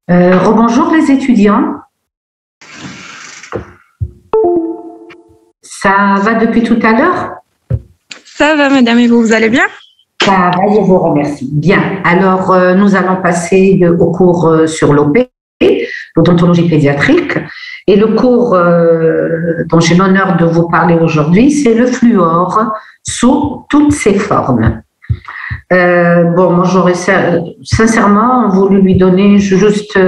Rebonjour les étudiants. Ça va depuis tout à l'heure? Ça va, madame, et vous, vous allez bien? Ça va, je vous remercie. Bien, alors nous allons passer au cours sur l'OP, l'odontologie pédiatrique. Et le cours dont j'ai l'honneur de vous parler aujourd'hui, c'est le fluor sous toutes ses formes. Moi j'aurais sincèrement voulu lui donner juste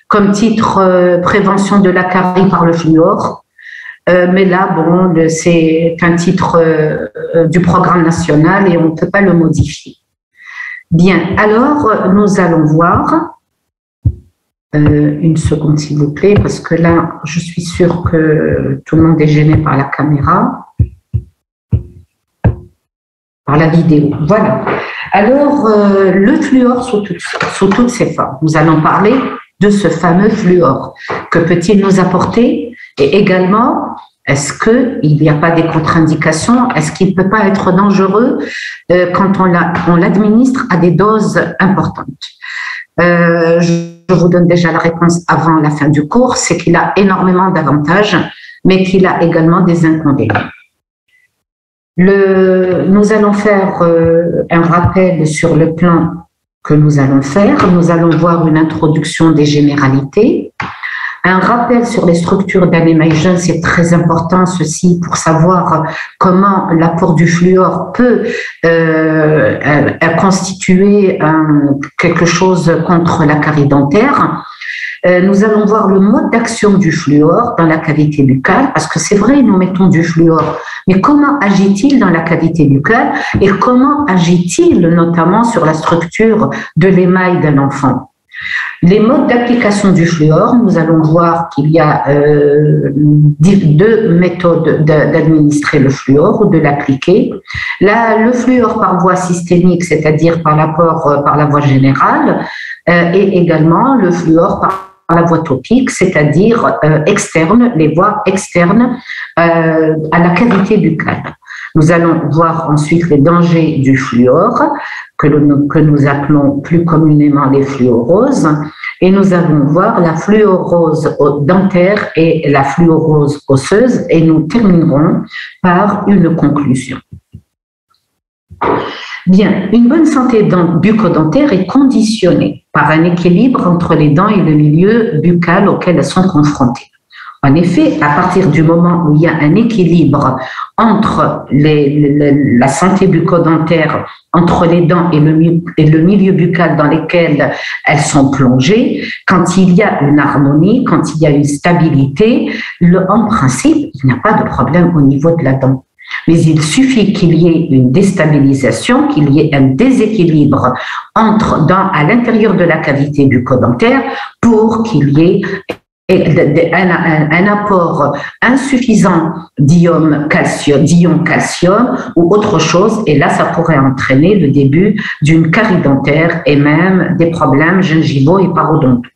comme titre prévention de la carie par le fluor. Mais là, c'est un titre du programme national et on ne peut pas le modifier. Bien, alors nous allons voir, une seconde s'il vous plaît, parce que là, je suis sûre que tout le monde est gêné par la caméra, par la vidéo. Voilà. Alors, le fluor sous toutes ses formes. Nous allons parler de ce fameux fluor. Que peut-il nous apporter? Et également, est-ce qu'il n'y a pas des contre-indications? Est-ce qu'il ne peut pas être dangereux quand on l'administre à des doses importantes? Je vous donne déjà la réponse avant la fin du cours, c'est qu'il a énormément d'avantages, mais qu'il a également des inconvénients. Nous allons faire un rappel sur le plan que nous allons faire. Nous allons voir une introduction des généralités. Un rappel sur les structures d'un émail jeune, c'est très important, ceci pour savoir comment l'apport du fluor peut constituer quelque chose contre la carie dentaire. Nous allons voir le mode d'action du fluor dans la cavité buccale, parce que c'est vrai, nous mettons du fluor, mais comment agit-il dans la cavité buccale et comment agit-il notamment sur la structure de l'émail d'un enfant? Les modes d'application du fluor, nous allons voir qu'il y a deux méthodes d'administrer le fluor ou de l'appliquer. Le fluor par voie systémique, c'est-à-dire par l'apport par la voie générale, et également le fluor par la voie topique, c'est-à-dire externe, les voies externes à la cavité buccale. Nous allons voir ensuite les dangers du fluor, que nous appelons plus communément les fluoroses, et nous allons voir la fluorose dentaire et la fluorose osseuse, et nous terminerons par une conclusion. Bien, une bonne santé bucco-dentaire est conditionnée par un équilibre entre les dents et le milieu buccal auquel elles sont confrontées. En effet, à partir du moment où il y a un équilibre entre la santé bucco-dentaire, entre les dents et le milieu buccal dans lesquels elles sont plongées, quand il y a une harmonie, quand il y a une stabilité, en principe, il n'y a pas de problème au niveau de la dent. Mais il suffit qu'il y ait une déstabilisation, qu'il y ait un déséquilibre à l'intérieur de la cavité bucco-dentaire pour qu'il y ait un apport insuffisant d'ion calcium ou autre chose, et là ça pourrait entraîner le début d'une carie dentaire et même des problèmes gingivaux et parodontaux.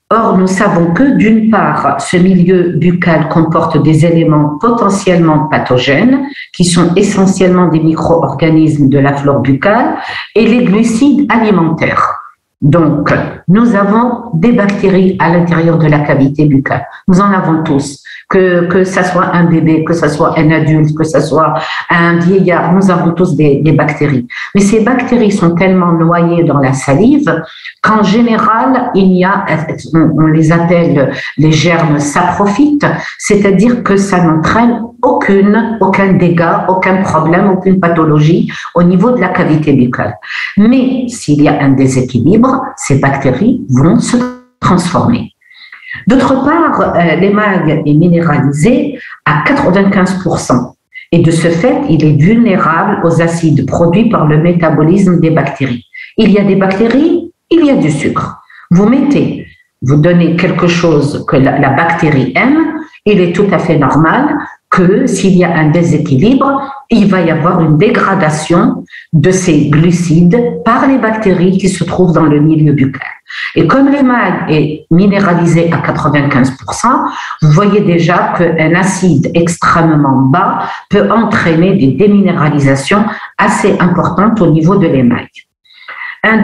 Or, nous savons que d'une part, ce milieu buccal comporte des éléments potentiellement pathogènes qui sont essentiellement des micro-organismes de la flore buccale et les glucides alimentaires. Donc, nous avons des bactéries à l'intérieur de la cavité buccale. Nous en avons tous. Que ça soit un bébé, que ça soit un adulte, que ça soit un vieillard, nous avons tous des bactéries. Mais ces bactéries sont tellement noyées dans la salive qu'en général, on les appelle les germes saprophytes, c'est-à-dire que ça n'entraîne aucun dégât, aucun problème, aucune pathologie au niveau de la cavité buccale. Mais s'il y a un déséquilibre, ces bactéries vont se transformer. D'autre part, l'émail est minéralisé à 95% et de ce fait, il est vulnérable aux acides produits par le métabolisme des bactéries. Il y a des bactéries, il y a du sucre. Vous donnez quelque chose que la bactérie aime, il est tout à fait normal que s'il y a un déséquilibre, il va y avoir une dégradation de ces glucides par les bactéries qui se trouvent dans le milieu buccal. Et comme l'émail est minéralisé à 95%, vous voyez déjà qu'un acide extrêmement bas peut entraîner des déminéralisations assez importantes au niveau de l'émail.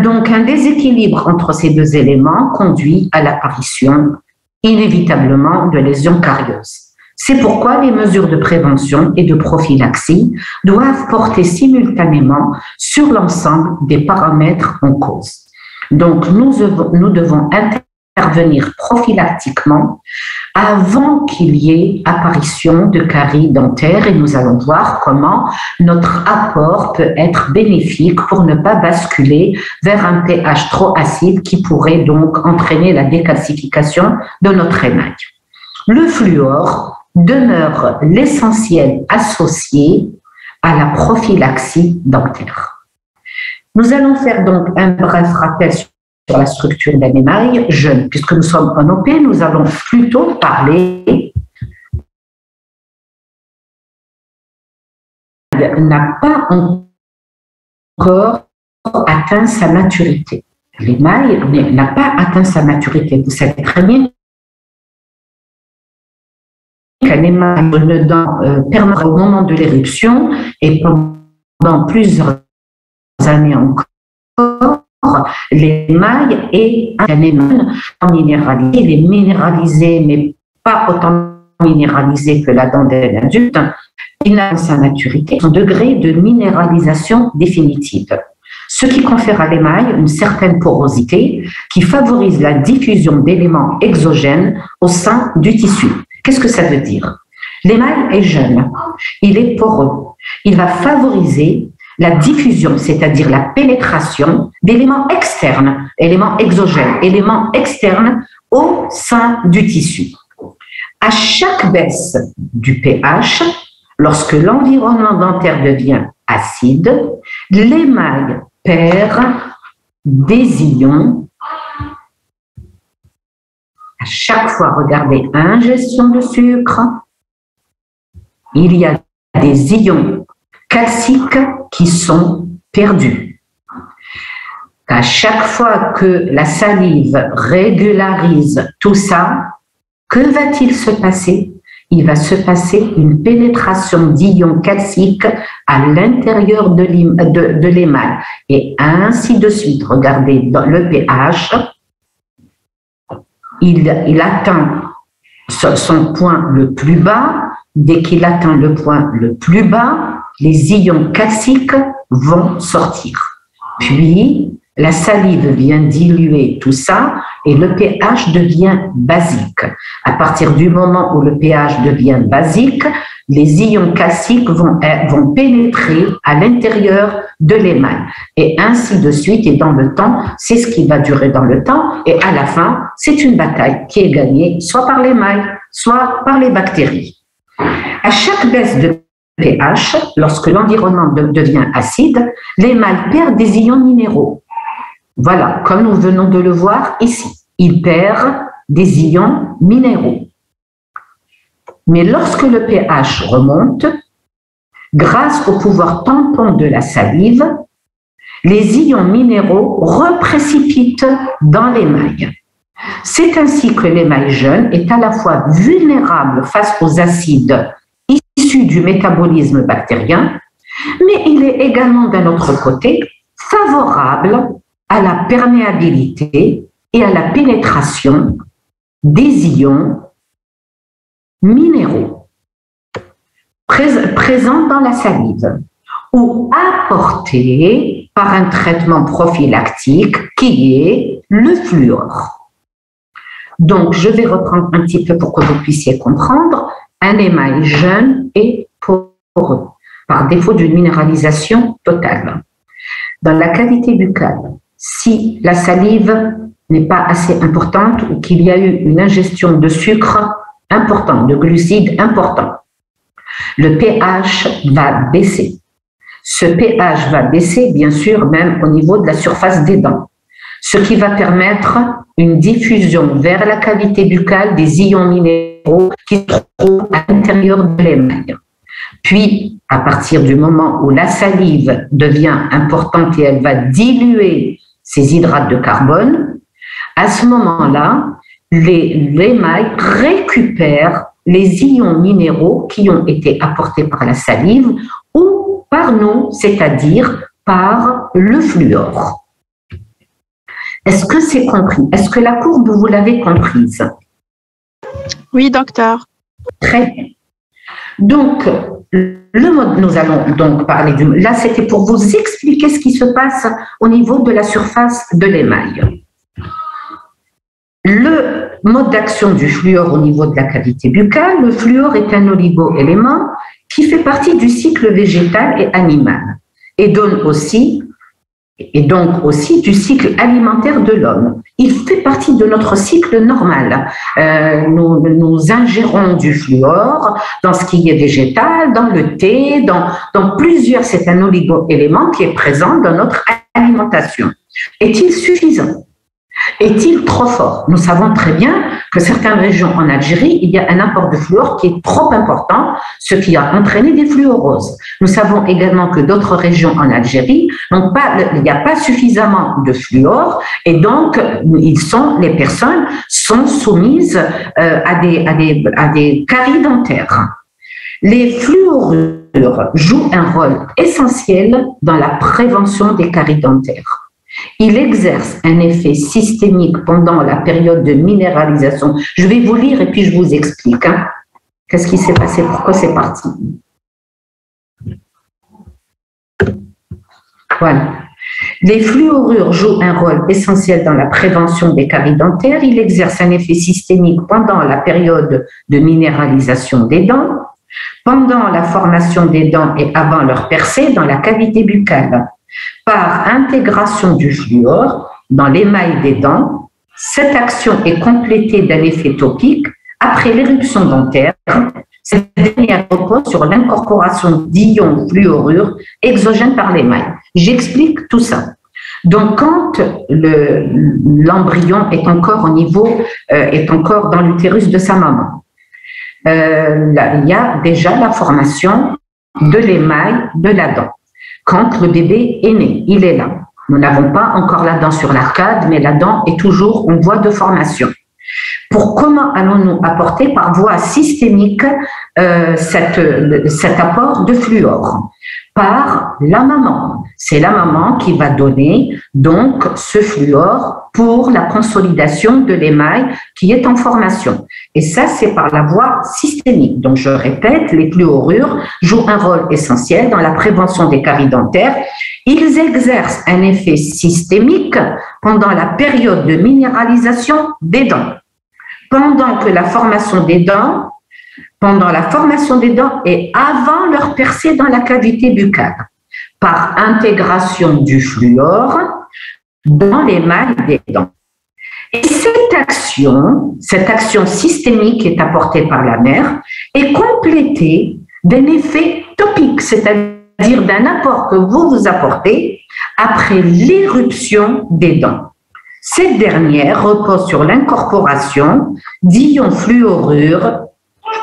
Donc, un déséquilibre entre ces deux éléments conduit à l'apparition inévitablement de lésions carieuses. C'est pourquoi les mesures de prévention et de prophylaxie doivent porter simultanément sur l'ensemble des paramètres en cause. Donc, nous devons intervenir prophylactiquement avant qu'il y ait apparition de caries dentaires et nous allons voir comment notre apport peut être bénéfique pour ne pas basculer vers un pH trop acide qui pourrait donc entraîner la décalcification de notre émail. Le fluor demeure l'essentiel associé à la prophylaxie dentaire. Nous allons faire donc un bref rappel sur la structure d'un émail jeune. Puisque nous sommes en OP, nous allons plutôt parler n'a pas encore atteint sa maturité. L'émail n'a pas atteint sa maturité. Vous savez très bien qu'un émail de dent permet au moment de l'éruption et pendant plusieurs années encore, l'émail est un émail minéralisé. Il est minéralisé, mais pas autant minéralisé que la dent d'un adulte. Il n'a sa maturité, son degré de minéralisation définitive. Ce qui confère à l'émail une certaine porosité qui favorise la diffusion d'éléments exogènes au sein du tissu. Qu'est-ce que ça veut dire? L'émail est jeune, il est poreux. Il va favoriser la diffusion, c'est-à-dire la pénétration d'éléments externes, éléments exogènes, éléments externes au sein du tissu. À chaque baisse du pH, lorsque l'environnement dentaire devient acide, l'émail perd des ions. À chaque fois, regardez, ingestion de sucre, il y a des ions calciques qui sont perdus. À chaque fois que la salive régularise tout ça, que va-t-il se passer? Il va se passer une pénétration d'ions calciques à l'intérieur de l'émail. Et ainsi de suite. Regardez, dans le pH, il atteint son point le plus bas. Dès qu'il atteint le point le plus bas, les ions calciques vont sortir. Puis, la salive vient diluer tout ça et le pH devient basique. À partir du moment où le pH devient basique, les ions calciques vont pénétrer à l'intérieur de l'émail. Et ainsi de suite, et dans le temps, c'est ce qui va durer dans le temps. Et à la fin, c'est une bataille qui est gagnée soit par l'émail, soit par les bactéries. À chaque baisse de pH, lorsque l'environnement devient acide, l'émail perd des ions minéraux. Voilà, comme nous venons de le voir ici, il perd des ions minéraux. Mais lorsque le pH remonte, grâce au pouvoir tampon de la salive, les ions minéraux reprécipitent dans l'émail. C'est ainsi que l'émail jeune est à la fois vulnérable face aux acides issus du métabolisme bactérien, mais il est également d'un autre côté favorable à la perméabilité et à la pénétration des ions minéraux présents dans la salive ou apportés par un traitement prophylactique qui est le fluor. Donc, je vais reprendre un petit peu pour que vous puissiez comprendre. Un émail jeune et poreux, par défaut d'une minéralisation totale. Dans la cavité buccale, si la salive n'est pas assez importante ou qu'il y a eu une ingestion de sucre important, de glucides importants, le pH va baisser. Ce pH va baisser, bien sûr, même au niveau de la surface des dents, ce qui va permettre une diffusion vers la cavité buccale des ions minéraux qui se trouvent à l'intérieur de l'émail. Puis, à partir du moment où la salive devient importante et elle va diluer ces hydrates de carbone, à ce moment-là, l'émail récupère les ions minéraux qui ont été apportés par la salive ou par nous, c'est-à-dire par le fluor. Est-ce que c'est compris? Est-ce que la courbe, vous l'avez comprise? Oui, docteur. Très bien. Donc, le mode, nous allons donc parler du... Là, c'était pour vous expliquer ce qui se passe au niveau de la surface de l'émail. Le mode d'action du fluor au niveau de la cavité buccale, le fluor est un oligo-élément qui fait partie du cycle végétal et animal et donc aussi du cycle alimentaire de l'homme. Il fait partie de notre cycle normal. Nous ingérons du fluor dans ce qui est végétal, dans le thé, dans plusieurs, c'est un oligo-élément qui est présent dans notre alimentation. Est-il suffisant? Est-il trop fort? Nous savons très bien que certaines régions en Algérie, il y a un apport de fluor qui est trop important, ce qui a entraîné des fluoroses. Nous savons également que d'autres régions en Algérie, il n'y a pas suffisamment de fluor et donc les personnes sont soumises à des caries dentaires. Les fluorures jouent un rôle essentiel dans la prévention des caries dentaires. Il exerce un effet systémique pendant la période de minéralisation. Je vais vous lire et puis je vous explique. Qu'est-ce qui s'est passé? Pourquoi c'est parti? Voilà. Les fluorures jouent un rôle essentiel dans la prévention des caries dentaires. Il exerce un effet systémique pendant la période de minéralisation des dents, pendant la formation des dents et avant leur percée dans la cavité buccale. Par intégration du fluor dans l'émail des dents, cette action est complétée d'un effet topique après l'éruption dentaire. Cette dernière repose sur l'incorporation d'ions fluorures exogènes par l'émail. J'explique tout ça. Donc, quand l'embryon est encore dans l'utérus de sa maman, il y a déjà la formation de l'émail de la dent. Quand le bébé est né, il est là. Nous n'avons pas encore la dent sur l'arcade, mais la dent est toujours en voie de formation. Comment allons-nous apporter par voie systémique cet apport de fluor? Par la maman. C'est la maman qui va donner donc ce fluor pour la consolidation de l'émail qui est en formation. Et ça, c'est par la voie systémique. Donc, je répète, les fluorures jouent un rôle essentiel dans la prévention des caries dentaires. Ils exercent un effet systémique pendant la période de minéralisation des dents. Pendant la formation des dents et avant leur percée dans la cavité buccale, par intégration du fluor dans l'émail des dents. Et cette action systémique qui est apportée par la mère est complétée d'un effet topique, c'est-à-dire d'un apport que vous apportez après l'éruption des dents. Cette dernière repose sur l'incorporation d'ions fluorures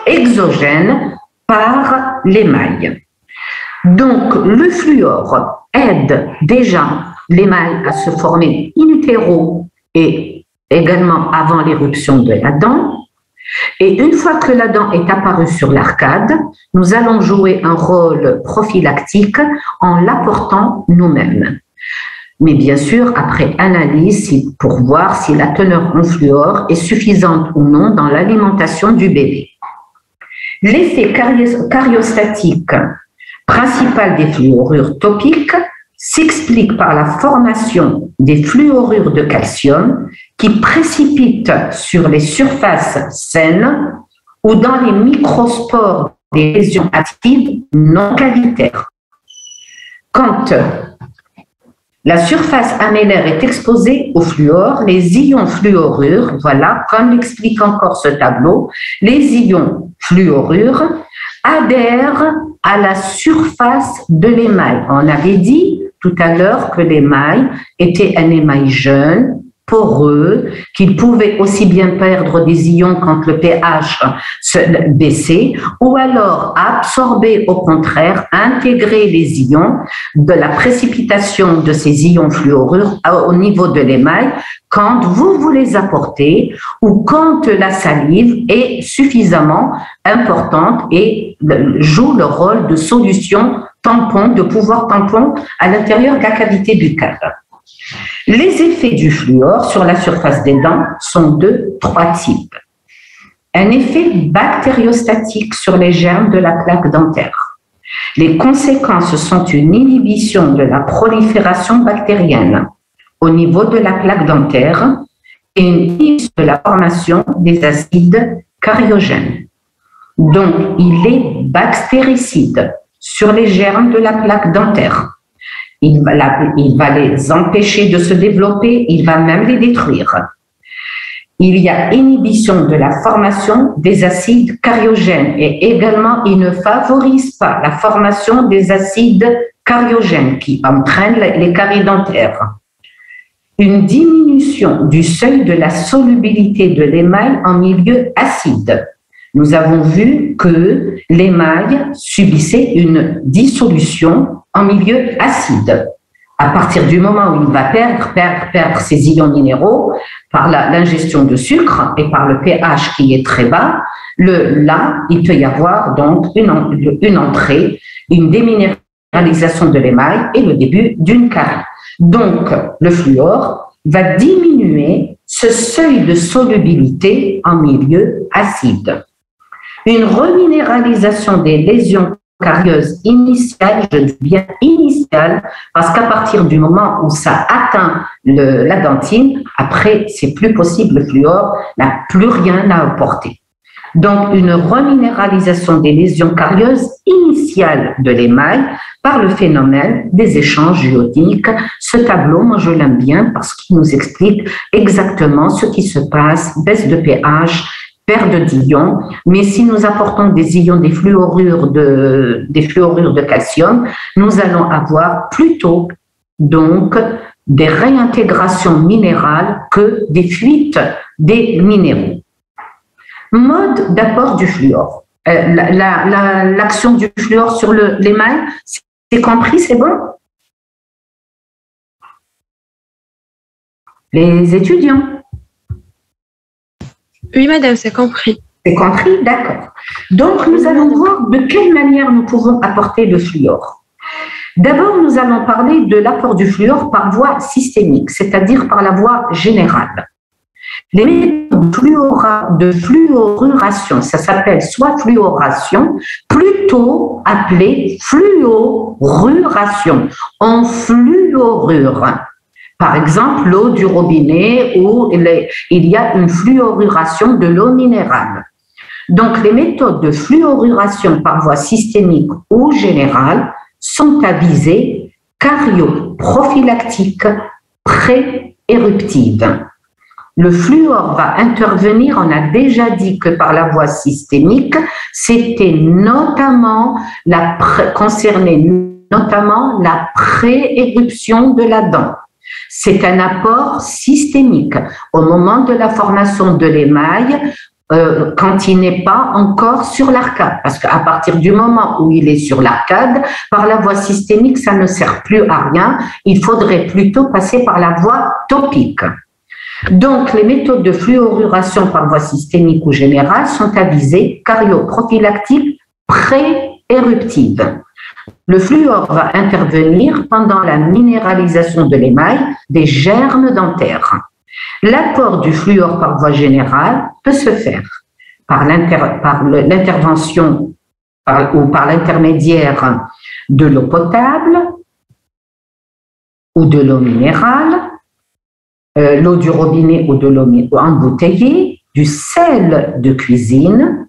exogènes par l'émail. Donc, le fluor aide déjà l'émail à se former in utero et également avant l'éruption de la dent. Et une fois que la dent est apparue sur l'arcade, nous allons jouer un rôle prophylactique en l'apportant nous-mêmes. Mais bien sûr, après analyse pour voir si la teneur en fluor est suffisante ou non dans l'alimentation du bébé. L'effet cariostatique principal des fluorures topiques s'explique par la formation des fluorures de calcium qui précipitent sur les surfaces saines ou dans les microspores des lésions actives non cavitaires. Quand la surface améllaire est exposée au fluor, les ions fluorures, voilà, comme l'explique encore ce tableau, les ions fluorures adhèrent à la surface de l'émail. On avait dit tout à l'heure que l'émail était un émail jeune, poreux, qu'il pouvait aussi bien perdre des ions quand le pH baissait, ou alors absorber au contraire, intégrer les ions de la précipitation de ces ions fluorures au niveau de l'émail quand vous les apportez ou quand la salive est suffisamment importante et joue le rôle de solution tampon, de pouvoir tampon à l'intérieur de la cavité buccale. Les effets du fluor sur la surface des dents sont de 3 types. Un effet bactériostatique sur les germes de la plaque dentaire. Les conséquences sont une inhibition de la prolifération bactérienne au niveau de la plaque dentaire et une inhibition de la formation des acides cariogènes. Donc, il est bactéricide sur les germes de la plaque dentaire. Il va les empêcher de se développer, il va même les détruire. Il y a inhibition de la formation des acides cariogènes et également il ne favorise pas la formation des acides cariogènes qui entraînent les caries dentaires. Une diminution du seuil de la solubilité de l'émail en milieu acide. Nous avons vu que l'émail subissait une dissolution en milieu acide. À partir du moment où il va perdre ses ions minéraux par l'ingestion de sucre et par le pH qui est très bas, là, il peut y avoir donc une entrée, une déminéralisation de l'émail et le début d'une carie. Donc, le fluor va diminuer ce seuil de solubilité en milieu acide. Une reminéralisation des lésions carieuses initiales, je dis bien initiales, parce qu'à partir du moment où ça atteint la dentine, après, c'est plus possible, le fluor n'a plus rien à apporter. Donc, une reminéralisation des lésions carieuses initiales de l'émail par le phénomène des échanges ioniques. Ce tableau, moi, je l'aime bien parce qu'il nous explique exactement ce qui se passe, baisse de pH, perte d'ions, mais si nous apportons des ions, des fluorures de calcium, nous allons avoir plutôt donc des réintégrations minérales que des fuites des minéraux. Mode d'apport du fluor. L'action du fluor sur l'émail, c'est compris, c'est bon? Les étudiants? Oui, madame, c'est compris. C'est compris, d'accord. Donc, nous allons voir de quelle manière nous pouvons apporter le fluor. D'abord, nous allons parler de l'apport du fluor par voie systémique, c'est-à-dire par la voie générale. Les méthodes de fluoruration, ça s'appelle soit fluoration, plutôt appelée fluoruration. On fluorure. Par exemple, l'eau du robinet où il y a une fluoruration de l'eau minérale. Donc, les méthodes de fluoruration par voie systémique ou générale sont à visée carioprophylactique pré-éruptive. Le fluor va intervenir, on a déjà dit que par la voie systémique, c'était notamment concernait notamment la pré-éruption de la dent. C'est un apport systémique au moment de la formation de l'émail, quand il n'est pas encore sur l'arcade. Parce qu'à partir du moment où il est sur l'arcade, par la voie systémique, ça ne sert plus à rien. Il faudrait plutôt passer par la voie topique. Donc, les méthodes de fluoruration par voie systémique ou générale sont à visée carioprophylactique pré-éruptive. Le fluor va intervenir pendant la minéralisation de l'émail des germes dentaires. L'apport du fluor par voie générale peut se faire par l'intervention ou par l'intermédiaire de l'eau potable ou de l'eau minérale, l'eau du robinet ou de l'eau embouteillée, du sel de cuisine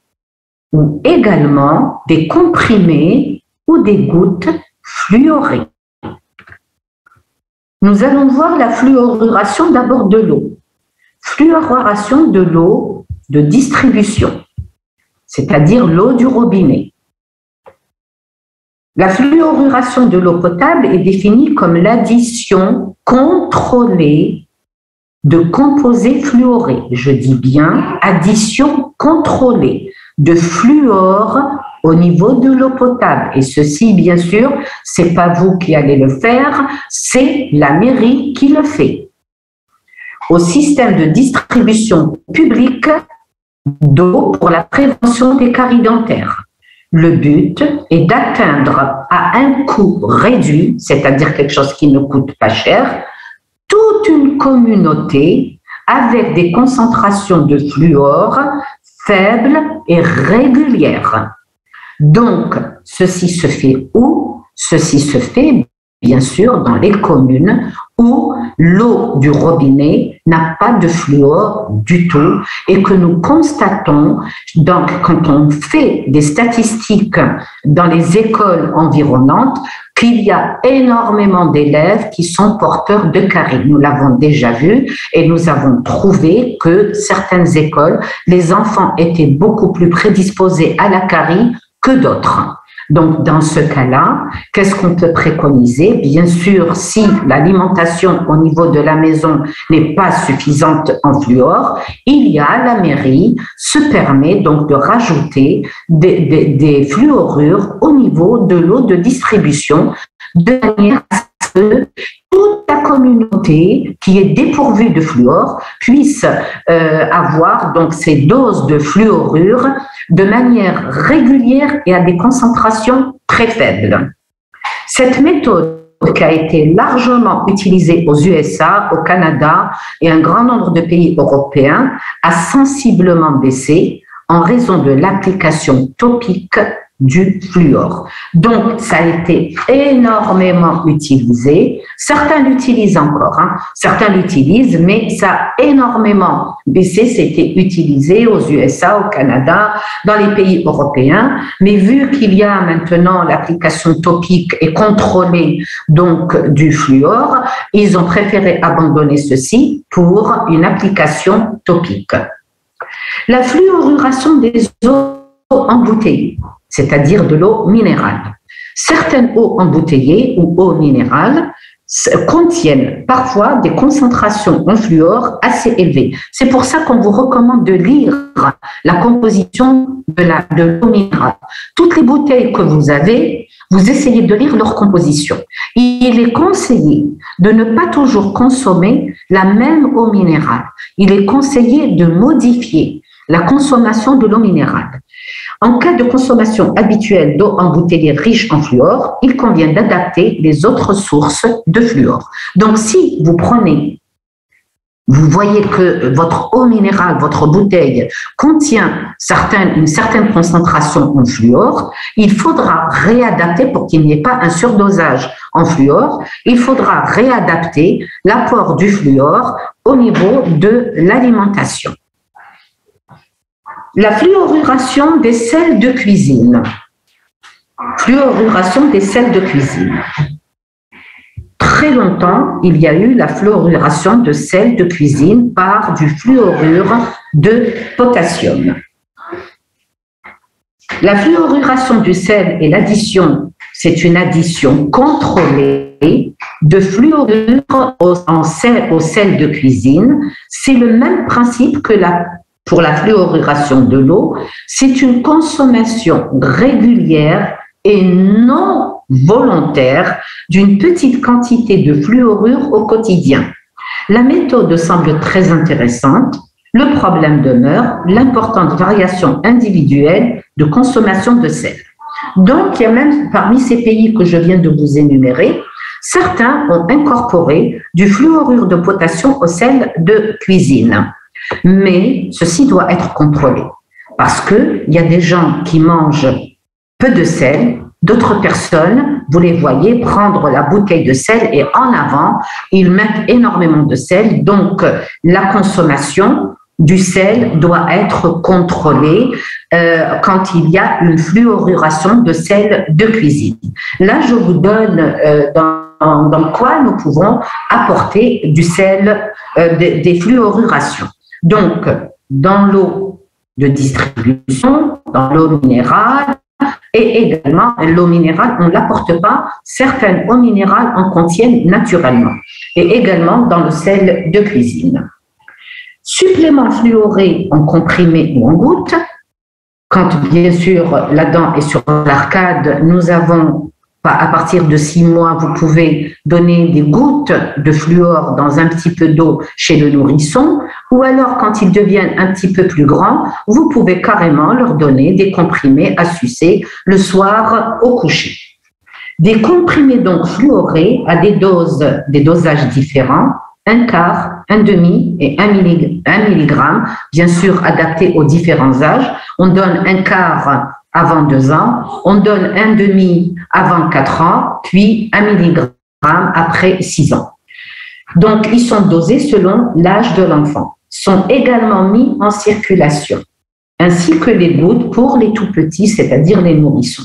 ou également des comprimés ou des gouttes fluorées. Nous allons voir la fluoruration d'abord de l'eau. Fluoruration de l'eau de distribution, c'est-à-dire l'eau du robinet. La fluoruration de l'eau potable est définie comme l'addition contrôlée de composés fluorés. Je dis bien addition contrôlée de fluor au niveau de l'eau potable. Et ceci, bien sûr, c'est pas vous qui allez le faire, c'est la mairie qui le fait. Au système de distribution publique d'eau pour la prévention des caries dentaires. Le but est d'atteindre à un coût réduit, c'est-à-dire quelque chose qui ne coûte pas cher, toute une communauté avec des concentrations de fluor faibles et régulières. Donc, ceci se fait où? Ceci se fait, bien sûr, dans les communes où l'eau du robinet n'a pas de fluor du tout et que nous constatons, donc, quand on fait des statistiques dans les écoles environnantes, qu'il y a énormément d'élèves qui sont porteurs de caries. Nous l'avons déjà vu et nous avons trouvé que certaines écoles, les enfants étaient beaucoup plus prédisposés à la carie que d'autres. Donc, dans ce cas-là, qu'est-ce qu'on peut préconiser? Bien sûr, si l'alimentation au niveau de la maison n'est pas suffisante en fluor, la mairie se permet donc de rajouter des fluorures au niveau de l'eau de distribution de manière à ce que toute la communauté qui est dépourvue de fluor puisse avoir donc ces doses de fluorure de manière régulière et à des concentrations très faibles. Cette méthode qui a été largement utilisée aux USA, au Canada et un grand nombre de pays européens a sensiblement baissé en raison de l'application topique du fluor. Donc, ça a été énormément utilisé. Certains l'utilisent encore, certains l'utilisent, mais ça a énormément baissé. C'était utilisé aux USA, au Canada, dans les pays européens. Mais vu qu'il y a maintenant l'application topique et contrôlée donc du fluor, ils ont préféré abandonner ceci pour une application topique. La fluoruration des eaux embouteillées, c'est-à-dire de l'eau minérale. Certaines eaux embouteillées ou eaux minérales contiennent parfois des concentrations en fluor assez élevées. C'est pour ça qu'on vous recommande de lire la composition de l'eau minérale. Toutes les bouteilles que vous avez, vous essayez de lire leur composition. Il est conseillé de ne pas toujours consommer la même eau minérale. Il est conseillé de modifier la consommation de l'eau minérale. En cas de consommation habituelle d'eau embouteillée riche en fluor, il convient d'adapter les autres sources de fluor. Donc, si vous voyez que votre eau minérale, votre bouteille contient une certaine concentration en fluor, il faudra réadapter pour qu'il n'y ait pas un surdosage en fluor. Il faudra réadapter l'apport du fluor au niveau de l'alimentation. La fluoruration des sels de cuisine. Fluoruration des sels de cuisine. Très longtemps, il y a eu la fluoruration de sels de cuisine par du fluorure de potassium. La fluoruration du sel et l'addition, c'est une addition contrôlée de fluorure au sel de cuisine. C'est le même principe que pour la fluoruration de l'eau, c'est une consommation régulière et non volontaire d'une petite quantité de fluorure au quotidien. La méthode semble très intéressante. Le problème demeure l'importante variation individuelle de consommation de sel. Donc, il y a même parmi ces pays que je viens de vous énumérer, certains ont incorporé du fluorure de potassium au sel de cuisine. Mais ceci doit être contrôlé parce qu'il y a des gens qui mangent peu de sel, d'autres personnes, vous les voyez prendre la bouteille de sel et en avant, ils mettent énormément de sel. Donc, la consommation du sel doit être contrôlée quand il y a une fluoruration de sel de cuisine. Là, je vous donne dans quoi nous pouvons apporter du sel, des fluorurations. Donc, dans l'eau de distribution, dans l'eau minérale, et également l'eau minérale, on ne l'apporte pas, certaines eaux minérales en contiennent naturellement, et également dans le sel de cuisine. Suppléments fluorés en comprimé ou en gouttes, quand bien sûr la dent est sur l'arcade, nous avons à partir de 6 mois, vous pouvez donner des gouttes de fluor dans un petit peu d'eau chez le nourrisson, ou alors quand ils deviennent un petit peu plus grands, vous pouvez carrément leur donner des comprimés à sucer le soir au coucher. Des comprimés donc fluorés à des dosages différents, un quart, un demi et 1 milligramme, bien sûr adapté aux différents âges. On donne un quart avant 2 ans, on donne un demi avant 4 ans, puis 1 milligramme après 6 ans. Donc, ils sont dosés selon l'âge de l'enfant. Sont également mis en circulation, ainsi que les gouttes pour les tout-petits, c'est-à-dire les nourrissons.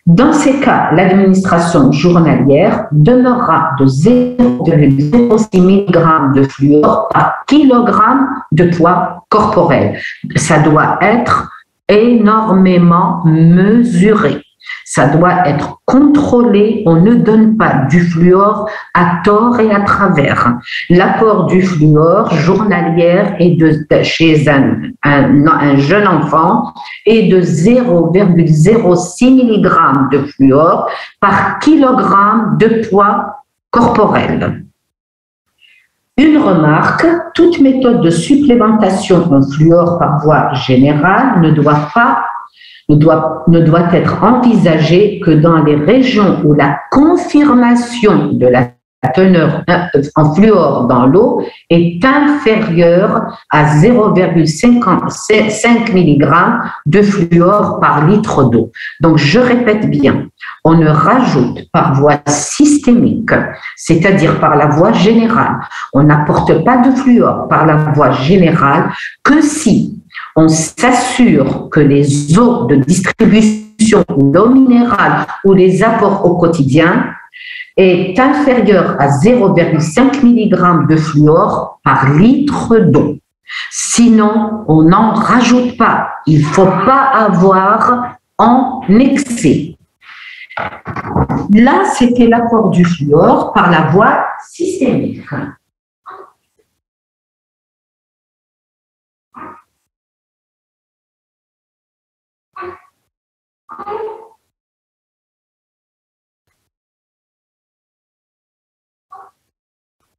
Dans ces cas, l'administration journalière demeurera de 0,06 mg de fluor par kilogramme de poids corporel. Ça doit être énormément mesuré. Ça doit être contrôlé. On ne donne pas du fluor à tort et à travers. L'apport du fluor journalière chez un jeune enfant est de 0,06 mg de fluor par kilogramme de poids corporel. Une remarque, toute méthode de supplémentation en fluor par voie générale ne doit être envisagée que dans les régions où la confirmation de la teneur en fluor dans l'eau est inférieure à 0,55 mg de fluor par litre d'eau. Donc, je répète bien, on ne rajoute par voie systémique, c'est-à-dire par la voie générale, on n'apporte pas de fluor par la voie générale que si on s'assure que les eaux de distribution ou l'eau minérale ou les apports au quotidien est inférieur à 0,5 mg de fluor par litre d'eau. Sinon, on n'en rajoute pas. Il ne faut pas avoir en excès. Là, c'était l'apport du fluor par la voie systémique.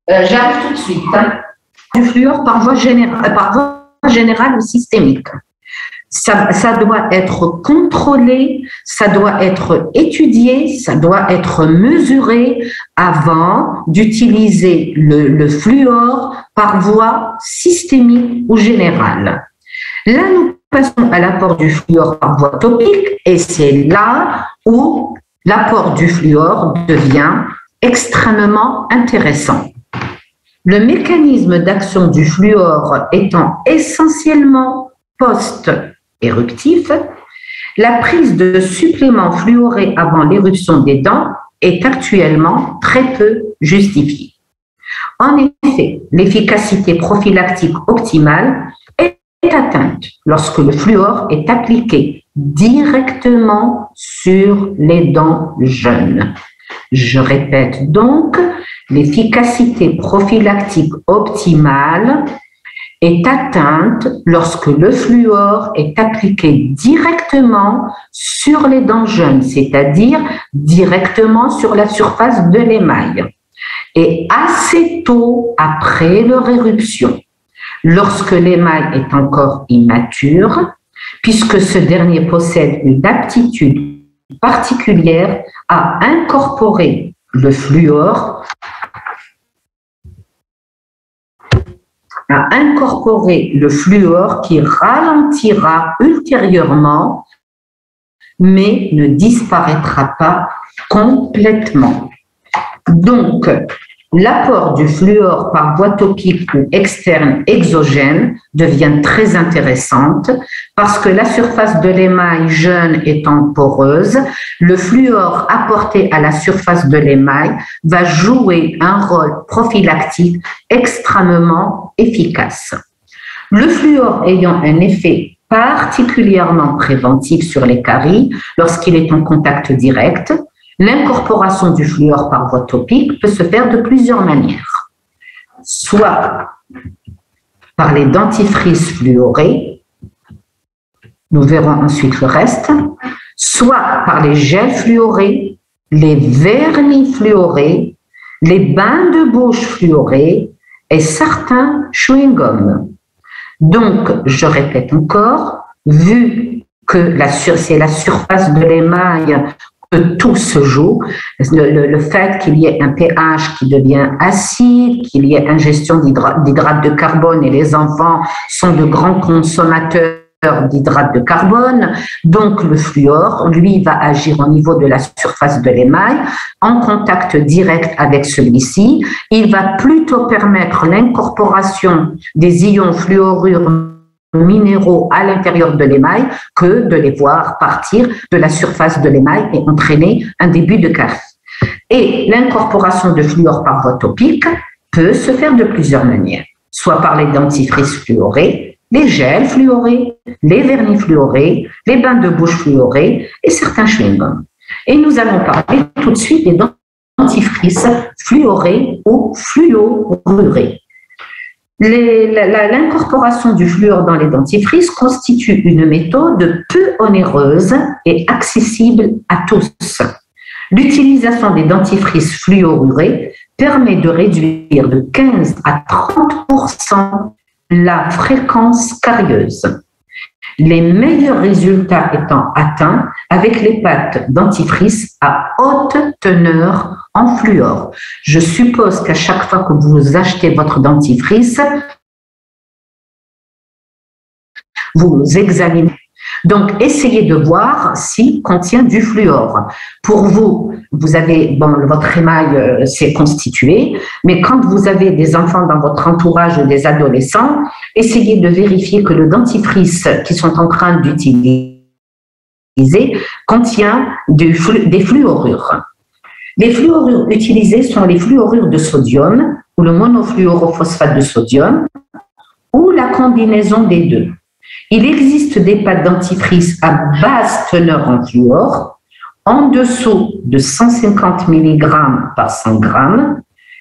J'arrive tout de suite. Du fluor par voie générale ou systémique. Ça doit être contrôlé, ça doit être étudié, ça doit être mesuré avant d'utiliser le fluor par voie systémique ou générale. Là, nous passons à l'apport du fluor par voie topique et c'est là où l'apport du fluor devient extrêmement intéressant. Le mécanisme d'action du fluor étant essentiellement post-éruptif, la prise de suppléments fluorés avant l'éruption des dents est actuellement très peu justifiée. En effet, l'efficacité prophylactique optimale est atteinte lorsque le fluor est appliqué directement sur les dents jeunes. Je répète donc, l'efficacité prophylactique optimale est atteinte lorsque le fluor est appliqué directement sur les dents jeunes, c'est-à-dire directement sur la surface de l'émail, et assez tôt après leur éruption, lorsque l'émail est encore immature, puisque ce dernier possède une aptitude particulière à incorporer le fluor qui ralentira ultérieurement, mais ne disparaîtra pas complètement. Donc, l'apport du fluor par voie topique ou externe exogène devient très intéressante parce que la surface de l'émail jeune étant poreuse, le fluor apporté à la surface de l'émail va jouer un rôle prophylactique extrêmement efficace. Le fluor ayant un effet particulièrement préventif sur les caries lorsqu'il est en contact direct, l'incorporation du fluor par voie topique peut se faire de plusieurs manières. Soit par les dentifrices fluorés, nous verrons ensuite le reste, soit par les gels fluorés, les vernis fluorés, les bains de bouche fluorés et certains chewing-gums. Donc, je répète encore, vu que c'est la surface de l'émail que tout se joue. Le fait qu'il y ait un pH qui devient acide, qu'il y ait ingestion d'hydrates de carbone, et les enfants sont de grands consommateurs d'hydrates de carbone. Donc, le fluor, lui, va agir au niveau de la surface de l'émail, en contact direct avec celui-ci. Il va plutôt permettre l'incorporation des ions fluorures minéraux à l'intérieur de l'émail que de les voir partir de la surface de l'émail et entraîner un début de carie. Et l'incorporation de fluor par voie topique peut se faire de plusieurs manières, soit par les dentifrices fluorés, les gels fluorés, les vernis fluorés, les bains de bouche fluorés et certains chewing-gums. Et nous allons parler tout de suite des dentifrices fluorés ou fluorurés. L'incorporation du fluor dans les dentifrices constitue une méthode peu onéreuse et accessible à tous. L'utilisation des dentifrices fluorurés permet de réduire de 15 à 30% la fréquence carieuse. Les meilleurs résultats étant atteints avec les pâtes dentifrices à haute teneur en fluor. Je suppose qu'à chaque fois que vous achetez votre dentifrice, vous examinez. Donc, essayez de voir s'il contient du fluor. Pour vous, vous avez, votre émail s'est constitué, mais quand vous avez des enfants dans votre entourage ou des adolescents, essayez de vérifier que le dentifrice qu'ils sont en train d'utiliser contient des fluorures. Les fluorures utilisées sont les fluorures de sodium ou le monofluorophosphate de sodium ou la combinaison des deux. Il existe des pâtes dentifrices à basse teneur en fluor, en dessous de 150 mg par 100 g,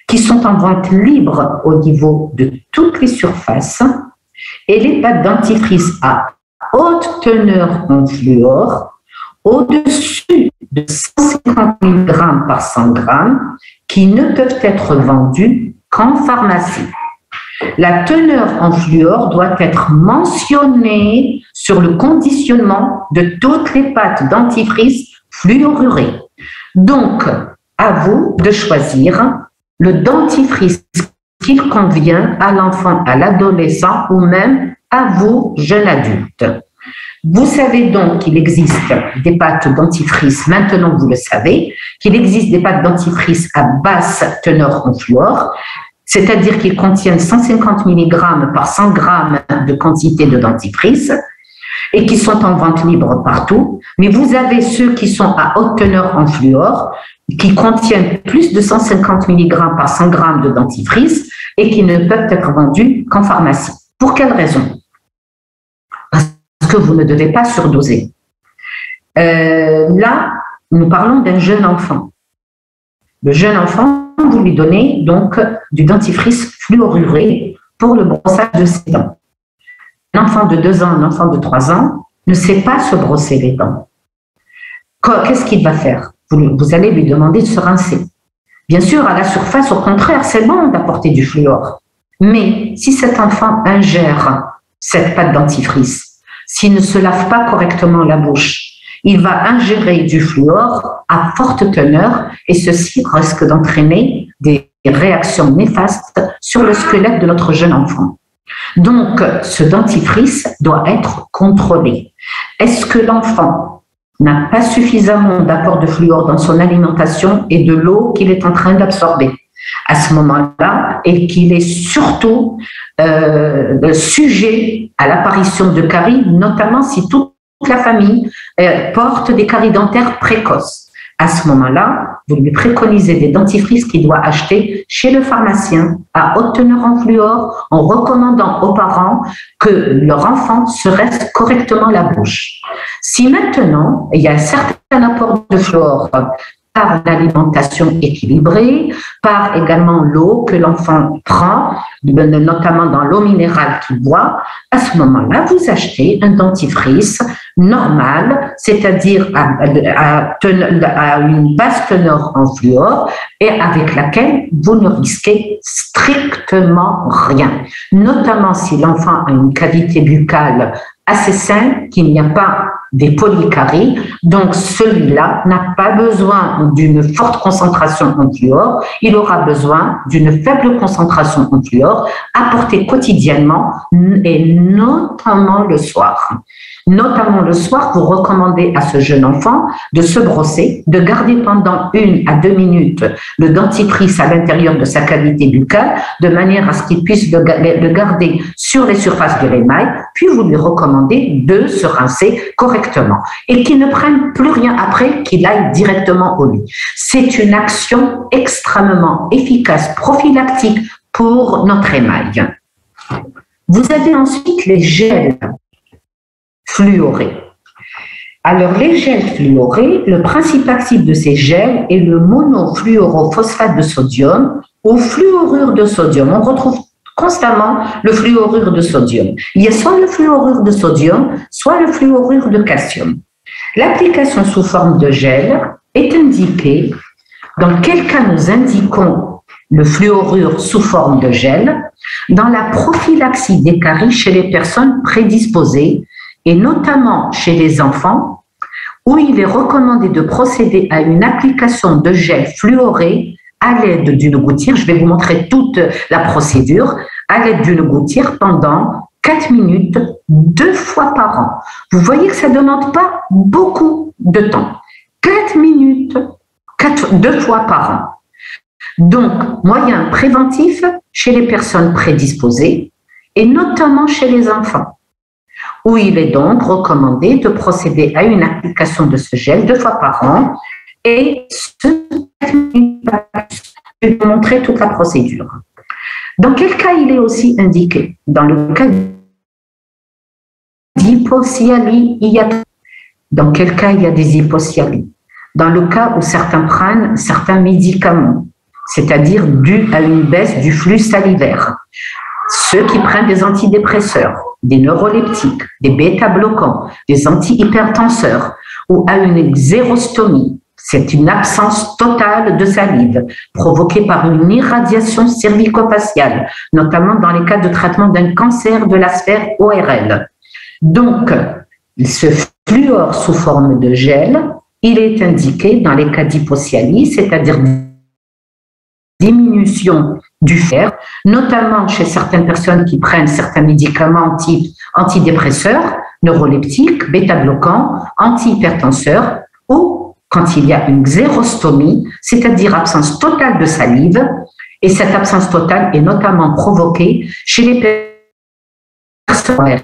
qui sont en vente libre au niveau de toutes les surfaces, et les pâtes dentifrices à haute teneur en fluor, au-dessus de 150 mg par 100 g, qui ne peuvent être vendues qu'en pharmacie. La teneur en fluor doit être mentionnée sur le conditionnement de toutes les pâtes dentifrices fluorurées. Donc, à vous de choisir le dentifrice qui convient à l'enfant, à l'adolescent ou même à vous, jeune adulte. Vous savez donc qu'il existe des pâtes dentifrices, maintenant vous le savez, qu'il existe des pâtes dentifrices à basse teneur en fluor, c'est-à-dire qu'ils contiennent 150 mg par 100 g de quantité de dentifrice et qui sont en vente libre partout. Mais vous avez ceux qui sont à haute teneur en fluor, qui contiennent plus de 150 mg par 100 g de dentifrice et qui ne peuvent être vendus qu'en pharmacie. Pour quelle raison? Parce que vous ne devez pas surdoser. Là, nous parlons d'un jeune enfant. Le jeune enfant, vous lui donnez donc du dentifrice fluoruré pour le brossage de ses dents. Un enfant de 2 ans, un enfant de 3 ans ne sait pas se brosser les dents. Qu'est-ce qu'il va faire? Vous allez lui demander de se rincer. Bien sûr, à la surface, au contraire, c'est bon d'apporter du fluor. Mais si cet enfant ingère cette pâte dentifrice, s'il ne se lave pas correctement la bouche, il va ingérer du fluor à forte teneur et ceci risque d'entraîner des réactions néfastes sur le squelette de notre jeune enfant. Donc, ce dentifrice doit être contrôlé. Est-ce que l'enfant n'a pas suffisamment d'apport de fluor dans son alimentation et de l'eau qu'il est en train d'absorber à ce moment-là et qu'il est surtout sujet à l'apparition de caries, notamment si toute la famille porte des caries dentaires précoces. À ce moment-là, vous lui préconisez des dentifrices qu'il doit acheter chez le pharmacien à haute teneur en fluor, en recommandant aux parents que leur enfant se reste correctement la bouche. Si maintenant, il y a un certain apport de fluor par l'alimentation équilibrée, par également l'eau que l'enfant prend, notamment dans l'eau minérale qu'il boit, à ce moment-là, vous achetez un dentifrice normal, c'est-à-dire à une basse teneur en fluor et avec laquelle vous ne risquez strictement rien, notamment si l'enfant a une cavité buccale assez saine, qu'il n'y a pas des polycaries. Donc, celui-là n'a pas besoin d'une forte concentration en fluor, il aura besoin d'une faible concentration en fluor apportée quotidiennement et notamment le soir. Notamment le soir, vous recommandez à ce jeune enfant de se brosser, de garder pendant 1 à 2 minutes le dentifrice à l'intérieur de sa cavité buccale, de manière à ce qu'il puisse le garder sur les surfaces de l'émail, puis vous lui recommandez de se rincer correctement et qu'il ne prenne plus rien après, qu'il aille directement au lit. C'est une action extrêmement efficace, prophylactique pour notre émail. Vous avez ensuite les gels fluorés. Alors, les gels fluorés, le principe actif de ces gels est le monofluorophosphate de sodium ou fluorure de sodium. On retrouve constamment le fluorure de sodium. Il y a soit le fluorure de sodium, soit le fluorure de calcium. L'application sous forme de gel est indiquée. Dans quel cas nous indiquons le fluorure sous forme de gel? Dans la prophylaxie des caries chez les personnes prédisposées, et notamment chez les enfants, où il est recommandé de procéder à une application de gel fluoré à l'aide d'une gouttière. Je vais vous montrer toute la procédure, à l'aide d'une gouttière pendant 4 minutes, 2 fois par an. Vous voyez que ça ne demande pas beaucoup de temps. 4 minutes, 2 fois par an. Donc, moyen préventif chez les personnes prédisposées et notamment chez les enfants, où il est donc recommandé de procéder à une application de ce gel 2 fois par an et je vais vous montrer toute la procédure. Dans quel cas il est aussi indiqué? Dans le cas d'hypocyalie, dans quel cas il y a des hypocyalies? Dans le cas où certains prennent certains médicaments, c'est-à-dire dû à une baisse du flux salivaire. Ceux qui prennent des antidépresseurs, des neuroleptiques, des bêta-bloquants, des antihypertenseurs ou à une xérostomie, c'est une absence totale de salive provoquée par une irradiation cervico-faciale, notamment dans les cas de traitement d'un cancer de la sphère ORL. Donc, ce fluor sous forme de gel, il est indiqué dans les cas d'hypocyalie, c'est-à-dire diminution du fer, notamment chez certaines personnes qui prennent certains médicaments type antidépresseurs, neuroleptiques, bêta-bloquants, antihypertenseurs, ou quand il y a une xérostomie, c'est-à-dire absence totale de salive, et cette absence totale est notamment provoquée chez les personnes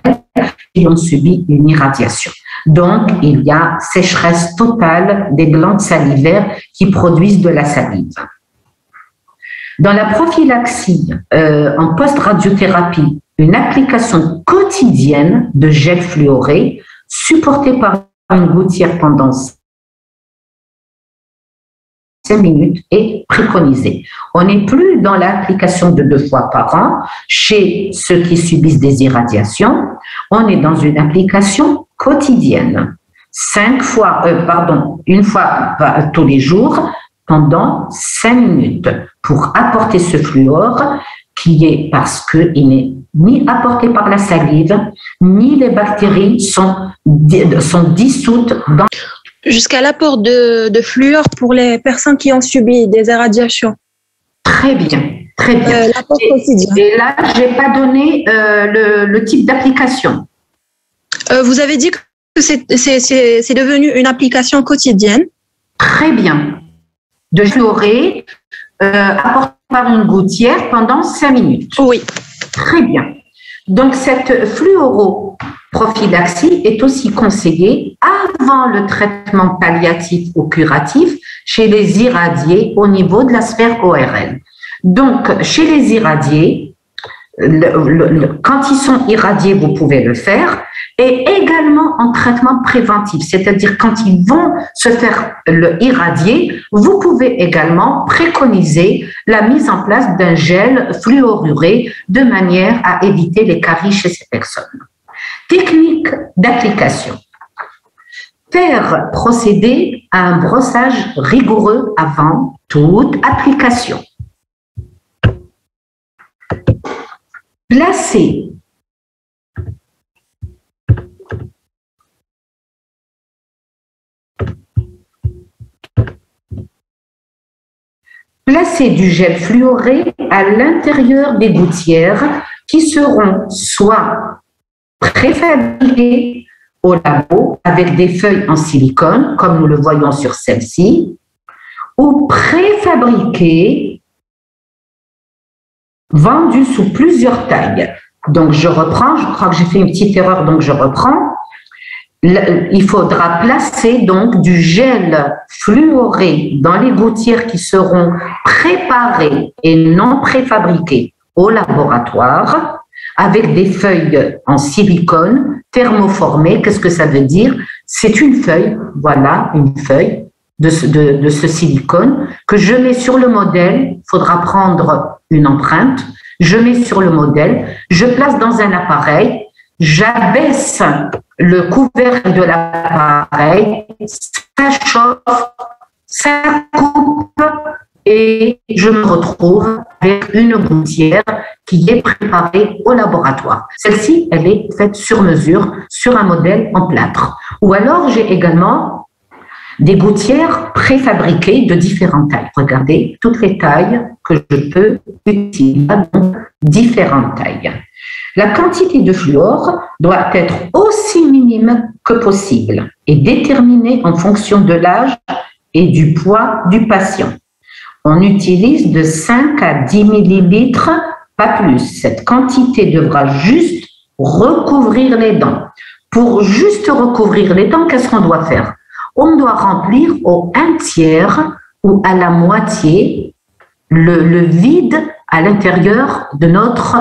qui ont subi une irradiation. Donc, il y a sécheresse totale des glandes salivaires qui produisent de la salive. Dans la prophylaxie en post-radiothérapie, une application quotidienne de gel fluoré supportée par une gouttière pendant 5 minutes est préconisée. On n'est plus dans l'application de 2 fois par an chez ceux qui subissent des irradiations. On est dans une application quotidienne. 1 fois tous les jours pendant 5 minutes pour apporter ce fluor qui est parce qu'il n'est ni apporté par la salive, ni les bactéries sont dissoutes dans... Jusqu'à l'apport de fluor pour les personnes qui ont subi des irradiations. Très bien, très bien. L'apport quotidien. Et là, je n'ai pas donné le type d'application. Vous avez dit que c'est devenu une application quotidienne. Très bien. De fluoré apporté par une gouttière pendant 5 minutes. Oui. Très bien. Donc, cette fluoroprophylaxie est aussi conseillée avant le traitement palliatif ou curatif chez les irradiés au niveau de la sphère ORL. Donc, chez les irradiés, quand ils sont irradiés, vous pouvez le faire, et également en traitement préventif, c'est-à-dire quand ils vont se faire irradier, vous pouvez également préconiser la mise en place d'un gel fluoruré de manière à éviter les caries chez ces personnes. Technique d'application. Faire procéder à un brossage rigoureux avant toute application. Placer placer du gel fluoré à l'intérieur des gouttières qui seront soit préfabriquées au labo avec des feuilles en silicone, comme nous le voyons sur celle-ci, ou préfabriquées, vendues sous plusieurs tailles. Donc, je reprends, je crois que j'ai fait une petite erreur, donc je reprends. Il faudra placer donc du gel fluoré dans les gouttières qui seront préparées et non préfabriquées au laboratoire avec des feuilles en silicone thermoformées. Qu'est-ce que ça veut dire? C'est une feuille, voilà, une feuille de ce silicone que je mets sur le modèle. Il faudra prendre une empreinte. Je mets sur le modèle, je place dans un appareil, j'abaisse le couvercle de l'appareil, ça chauffe, ça coupe et je me retrouve avec une gouttière qui est préparée au laboratoire. Celle-ci, elle est faite sur mesure, sur un modèle en plâtre. Ou alors, j'ai également des gouttières préfabriquées de différentes tailles. Regardez, toutes les tailles que je peux utiliser, donc différentes tailles. La quantité de fluor doit être aussi minime que possible et déterminée en fonction de l'âge et du poids du patient. On utilise de 5 à 10 millilitres, pas plus. Cette quantité devra juste recouvrir les dents. Pour juste recouvrir les dents, qu'est-ce qu'on doit faire? On doit remplir au 1/3 ou à la moitié le vide à l'intérieur de notre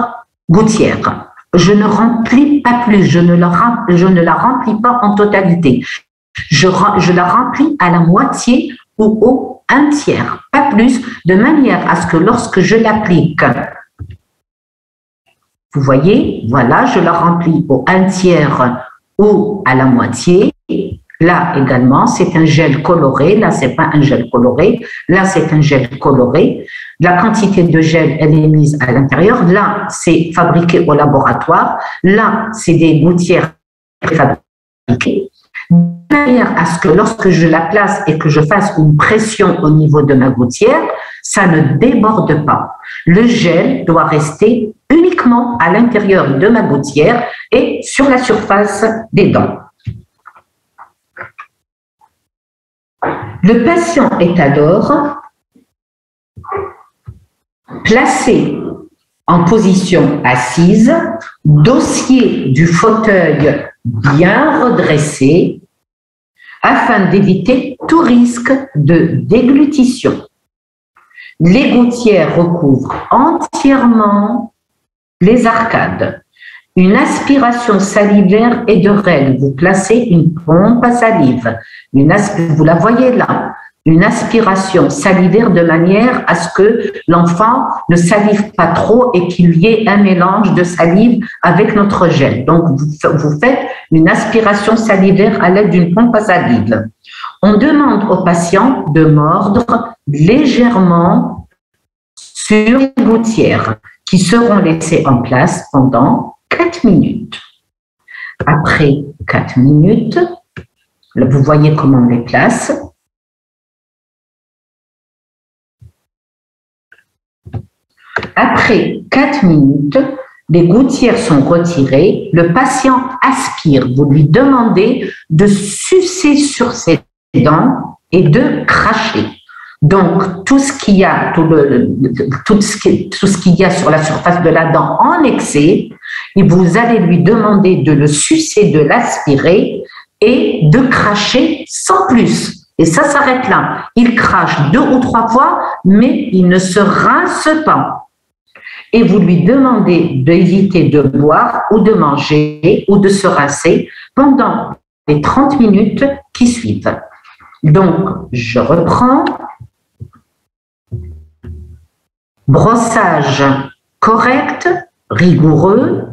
gouttière. Je ne remplis pas plus, je ne la remplis pas en totalité. Je la remplis à la moitié ou au 1/3, pas plus, de manière à ce que lorsque je l'applique, vous voyez, voilà, je la remplis au 1/3 ou à la moitié. Là également, c'est un gel coloré. Là, c'est pas un gel coloré. Là, c'est un gel coloré. La quantité de gel, elle est mise à l'intérieur. Là, c'est fabriqué au laboratoire. Là, c'est des gouttières fabriquées. De manière à ce que lorsque je la place et que je fasse une pression au niveau de ma gouttière, ça ne déborde pas. Le gel doit rester uniquement à l'intérieur de ma gouttière et sur la surface des dents. Le patient est alors placé en position assise, dossier du fauteuil bien redressé, afin d'éviter tout risque de déglutition. Les gouttières recouvrent entièrement les arcades. Une aspiration salivaire est de règle. Vous placez une pompe à salive. Vous la voyez là. Une aspiration salivaire de manière à ce que l'enfant ne salive pas trop et qu'il y ait un mélange de salive avec notre gel. Donc, vous faites une aspiration salivaire à l'aide d'une pompe à salive. On demande au patient de mordre légèrement sur les gouttières qui seront laissées en place pendant 4 minutes. Après 4 minutes, vous voyez comment on les place. Après 4 minutes, les gouttières sont retirées, le patient aspire. Vous lui demandez de sucer sur ses dents et de cracher. Donc, tout ce qu'il y a, tout ce qu'il y a sur la surface de la dent en excès, et vous allez lui demander de le sucer, de l'aspirer et de cracher sans plus. Et ça s'arrête là. Il crache 2 ou 3 fois, mais il ne se rince pas. Et vous lui demandez d'éviter de boire ou de manger ou de se rincer pendant les 30 minutes qui suivent. Donc, je reprends. Brossage correct, rigoureux,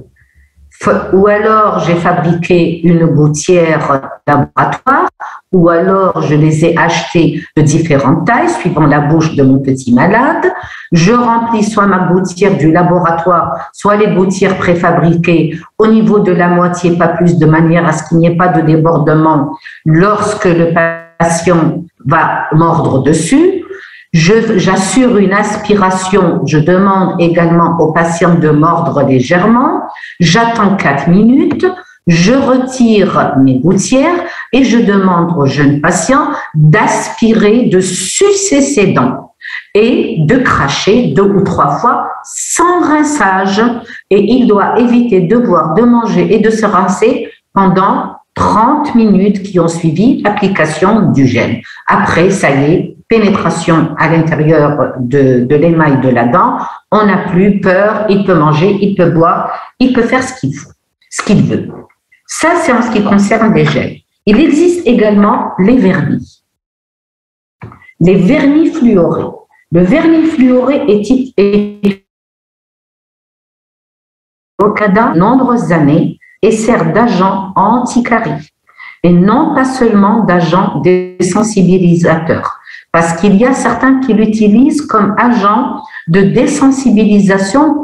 ou alors j'ai fabriqué une gouttière laboratoire, ou alors je les ai achetées de différentes tailles suivant la bouche de mon petit malade. Je remplis soit ma gouttière du laboratoire, soit les gouttières préfabriquées au niveau de la moitié, pas plus, de manière à ce qu'il n'y ait pas de débordement lorsque le patient va mordre dessus. J'assure une aspiration. Je demande également au patient de mordre légèrement. J'attends 4 minutes. Je retire mes gouttières et je demande au jeune patient d'aspirer, de sucer ses dents et de cracher 2 ou 3 fois sans rinçage. Et il doit éviter de boire, de manger et de se rincer pendant 30 minutes qui ont suivi l'application du gel. Après, ça y est, pénétration à l'intérieur de l'émail de la dent. On n'a plus peur, il peut manger, il peut boire, il peut faire ce qu'il veut. Ça, c'est en ce qui concerne les gels. Il existe également les vernis. Les vernis fluorés. Le vernis fluoré est au Canada de nombreuses années et sert d'agent anti-carie et non pas seulement d'agent désensibilisateur. Parce qu'il y a certains qui l'utilisent comme agent de désensibilisation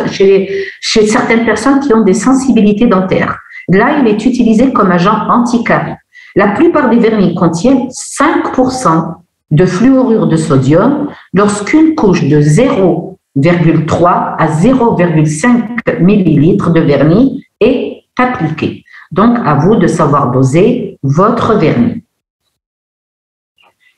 chez certaines personnes qui ont des sensibilités dentaires. Là, il est utilisé comme agent anti-carie. La plupart des vernis contiennent 5% de fluorure de sodium lorsqu'une couche de 0,3 à 0,5 millilitres de vernis est appliquée. Donc, à vous de savoir doser votre vernis.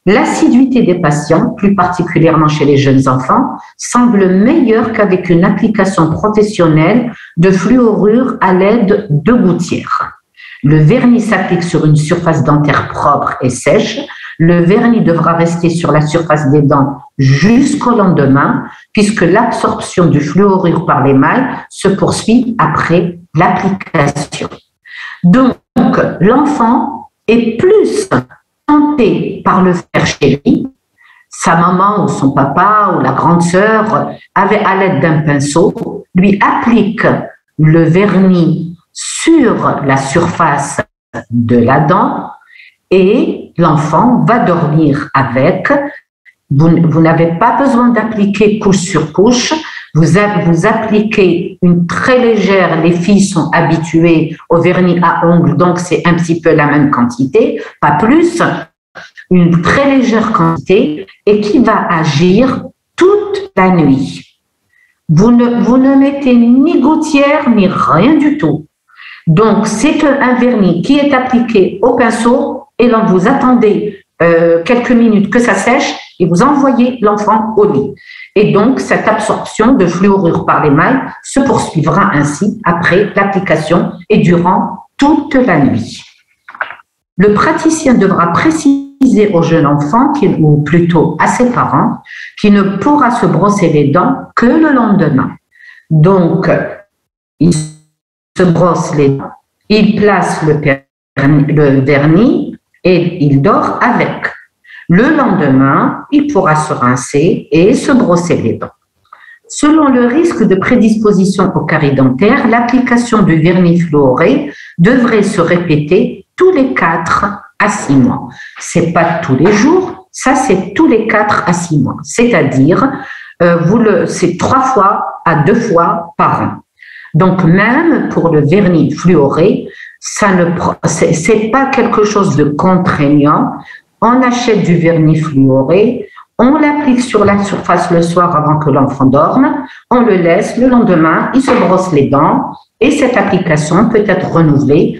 L'assiduité des patients, plus particulièrement chez les jeunes enfants, semble meilleure qu'avec une application professionnelle de fluorure à l'aide de gouttières. Le vernis s'applique sur une surface dentaire propre et sèche. Le vernis devra rester sur la surface des dents jusqu'au lendemain, puisque l'absorption du fluorure par l'émail se poursuit après l'application. Donc, l'enfant est plus tenté par le faire chez lui. Sa maman ou son papa ou la grande sœur, à l'aide d'un pinceau, lui applique le vernis sur la surface de la dent et l'enfant va dormir avec. Vous n'avez pas besoin d'appliquer couche sur couche. Vous appliquez une très légère, les filles sont habituées au vernis à ongles, donc c'est un petit peu la même quantité, pas plus, une très légère quantité et qui va agir toute la nuit. Vous ne mettez ni gouttière ni rien du tout. Donc, c'est un vernis qui est appliqué au pinceau et là, vous attendez quelques minutes que ça sèche et vous envoyez l'enfant au lit. Et donc, cette absorption de fluorure par l'émail se poursuivra ainsi après l'application et durant toute la nuit. Le praticien devra préciser au jeune enfant, ou plutôt à ses parents, qu'il ne pourra se brosser les dents que le lendemain. Donc, il se brosse les dents, il place le vernis et il dort avec. Le lendemain, il pourra se rincer et se brosser les dents. Selon le risque de prédisposition aux caries dentaires, l'application du vernis fluoré devrait se répéter tous les 4 à 6 mois. C'est pas tous les jours, ça c'est tous les 4 à 6 mois. C'est-à-dire, c'est 3 fois à 2 fois par an. Donc même pour le vernis fluoré, c'est pas quelque chose de contraignant. On achète du vernis fluoré, on l'applique sur la surface le soir avant que l'enfant dorme, on le laisse, le lendemain, il se brosse les dents et cette application peut être renouvelée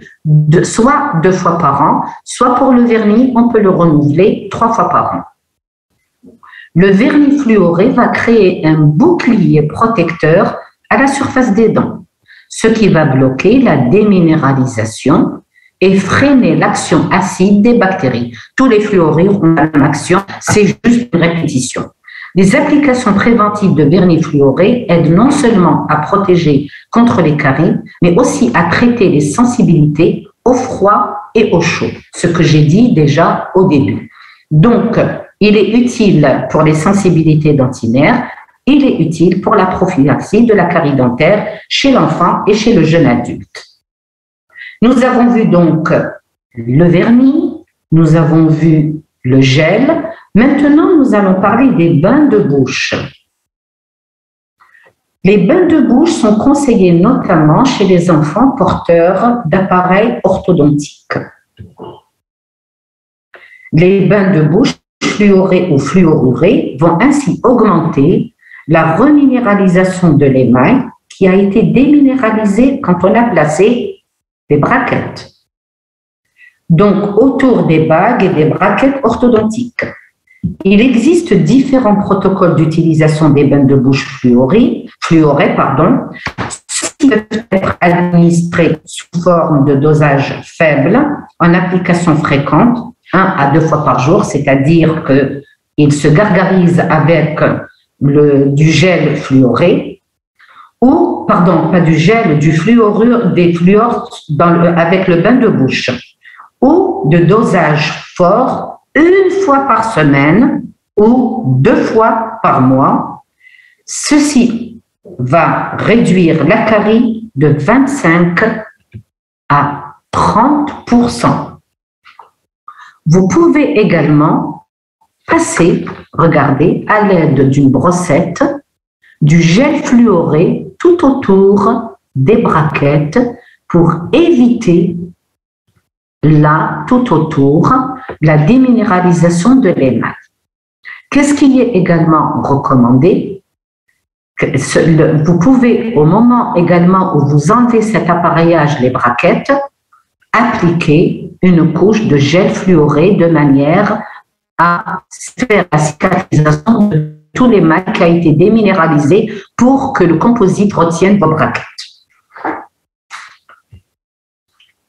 soit 2 fois par an, soit pour le vernis, on peut le renouveler 3 fois par an. Le vernis fluoré va créer un bouclier protecteur à la surface des dents, ce qui va bloquer la déminéralisation et freiner l'action acide des bactéries. Tous les fluorures ont la même action, c'est juste une répétition. Les applications préventives de vernis fluoré aident non seulement à protéger contre les caries, mais aussi à traiter les sensibilités au froid et au chaud, ce que j'ai dit déjà au début. Donc, il est utile pour les sensibilités dentinaires, il est utile pour la prophylaxie de la carie dentaire chez l'enfant et chez le jeune adulte. Nous avons vu donc le vernis, nous avons vu le gel. Maintenant, nous allons parler des bains de bouche. Les bains de bouche sont conseillés notamment chez les enfants porteurs d'appareils orthodontiques. Les bains de bouche fluorées ou fluorurées vont ainsi augmenter la reminéralisation de l'émail qui a été déminéralisé quand on a placé des braquettes. Donc, autour des bagues et des braquettes orthodontiques. Il existe différents protocoles d'utilisation des bains de bouche fluorés, qui peuvent être administrés sous forme de dosage faible, en application fréquente, 1 à 2 fois par jour, c'est-à-dire qu'ils se gargarisent avec du gel fluoré, ou, pardon, pas du gel, des fluors avec le bain de bouche, ou de dosage fort 1 fois par semaine ou 2 fois par mois. Ceci va réduire la carie de 25 à 30%. Vous pouvez également passer, regardez, à l'aide d'une brossette, du gel fluoré tout autour des braquettes pour éviter tout autour la déminéralisation de l'émail. Qu'est-ce qui est également recommandé? Vous pouvez, au moment également où vous enlevez cet appareillage, les braquettes, appliquer une couche de gel fluoré de manière à faire la cicatrisation de tout l'émail qui a été déminéralisé pour que le composite retienne vos braquettes.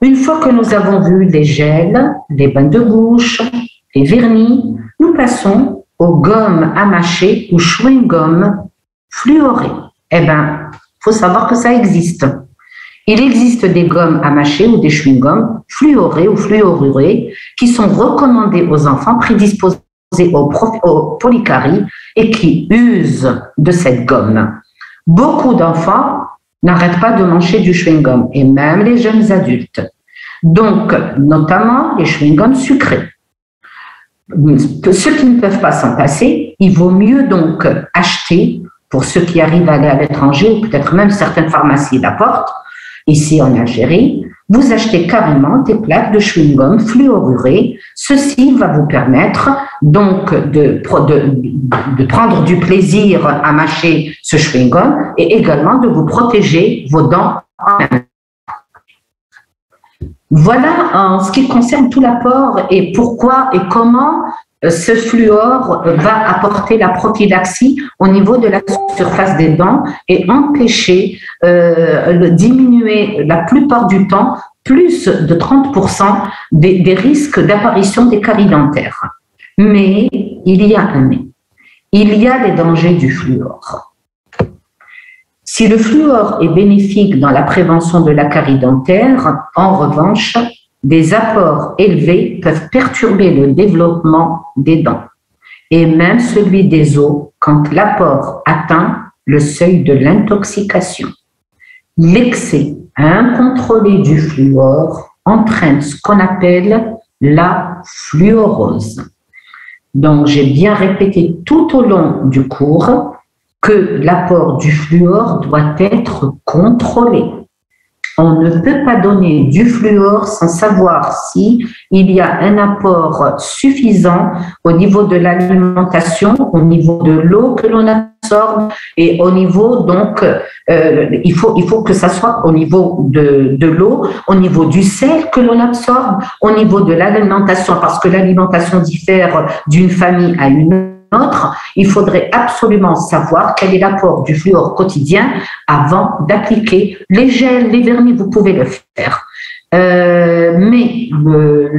Une fois que nous avons vu les gels, les bains de bouche, les vernis, nous passons aux gommes à mâcher ou chewing-gum fluorés. Eh bien, il faut savoir que ça existe. Il existe des gommes à mâcher ou des chewing-gums fluorés ou fluorurés qui sont recommandés aux enfants prédisposés au polycarie et qui usent de cette gomme. Beaucoup d'enfants n'arrêtent pas de manger du chewing-gum et même les jeunes adultes. Donc, notamment les chewing-gums sucrés. Ceux qui ne peuvent pas s'en passer, il vaut mieux donc acheter, pour ceux qui arrivent à aller à l'étranger, ou peut-être même certaines pharmacies l'apportent, ici en Algérie, vous achetez carrément des plaques de chewing-gum fluorurées. Ceci va vous permettre donc de prendre du plaisir à mâcher ce chewing-gum et également de vous protéger vos dents. Voilà en ce qui concerne tout l'apport et pourquoi et comment ce fluor va apporter la prophylaxie au niveau de la surface des dents et empêcher, diminuer la plupart du temps, plus de 30% des risques d'apparition des caries dentaires. Mais il y a un mais. Il y a les dangers du fluor. Si le fluor est bénéfique dans la prévention de la carie dentaire, en revanche, des apports élevés peuvent perturber le développement des dents et même celui des os quand l'apport atteint le seuil de l'intoxication. L'excès incontrôlé du fluor entraîne ce qu'on appelle la fluorose. Donc, j'ai bien répété tout au long du cours que l'apport du fluor doit être contrôlé. On ne peut pas donner du fluor sans savoir si il y a un apport suffisant au niveau de l'alimentation, au niveau de l'eau que l'on absorbe et au niveau donc il faut que ça soit au niveau de l'eau, au niveau du sel que l'on absorbe, au niveau de l'alimentation parce que l'alimentation diffère d'une famille à une autre, il faudrait absolument savoir quel est l'apport du fluor quotidien avant d'appliquer les gels, les vernis, vous pouvez le faire. Mais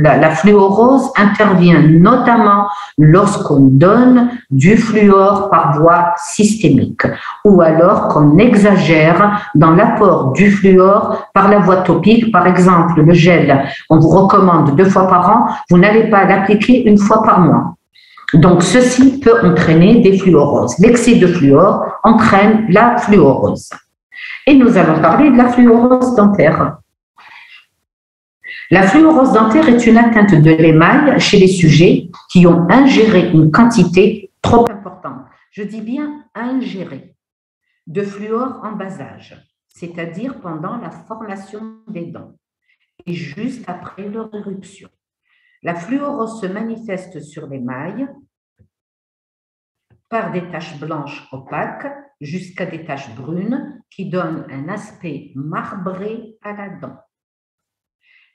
la fluorose intervient notamment lorsqu'on donne du fluor par voie systémique ou alors qu'on exagère dans l'apport du fluor par la voie topique. Par exemple, le gel, on vous recommande 2 fois par an, vous n'allez pas l'appliquer 1 fois par mois. Donc, ceci peut entraîner des fluoroses. L'excès de fluor entraîne la fluorose. Et nous allons parler de la fluorose dentaire. La fluorose dentaire est une atteinte de l'émail chez les sujets qui ont ingéré une quantité trop importante. Je dis bien ingéré de fluor en bas âge, c'est-à-dire pendant la formation des dents et juste après leur éruption. La fluorose se manifeste sur l'émail par des taches blanches opaques jusqu'à des taches brunes qui donnent un aspect marbré à la dent.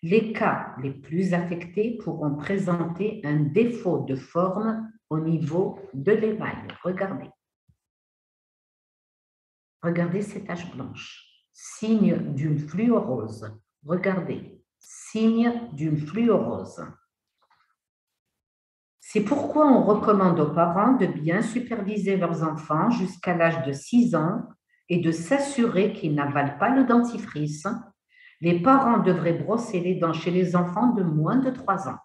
Les cas les plus affectés pourront présenter un défaut de forme au niveau de l'émail. Regardez. Regardez ces taches blanches, signe d'une fluorose. Regardez, signe d'une fluorose. C'est pourquoi on recommande aux parents de bien superviser leurs enfants jusqu'à l'âge de 6 ans et de s'assurer qu'ils n'avalent pas le dentifrice. Les parents devraient brosser les dents chez les enfants de moins de 3 ans.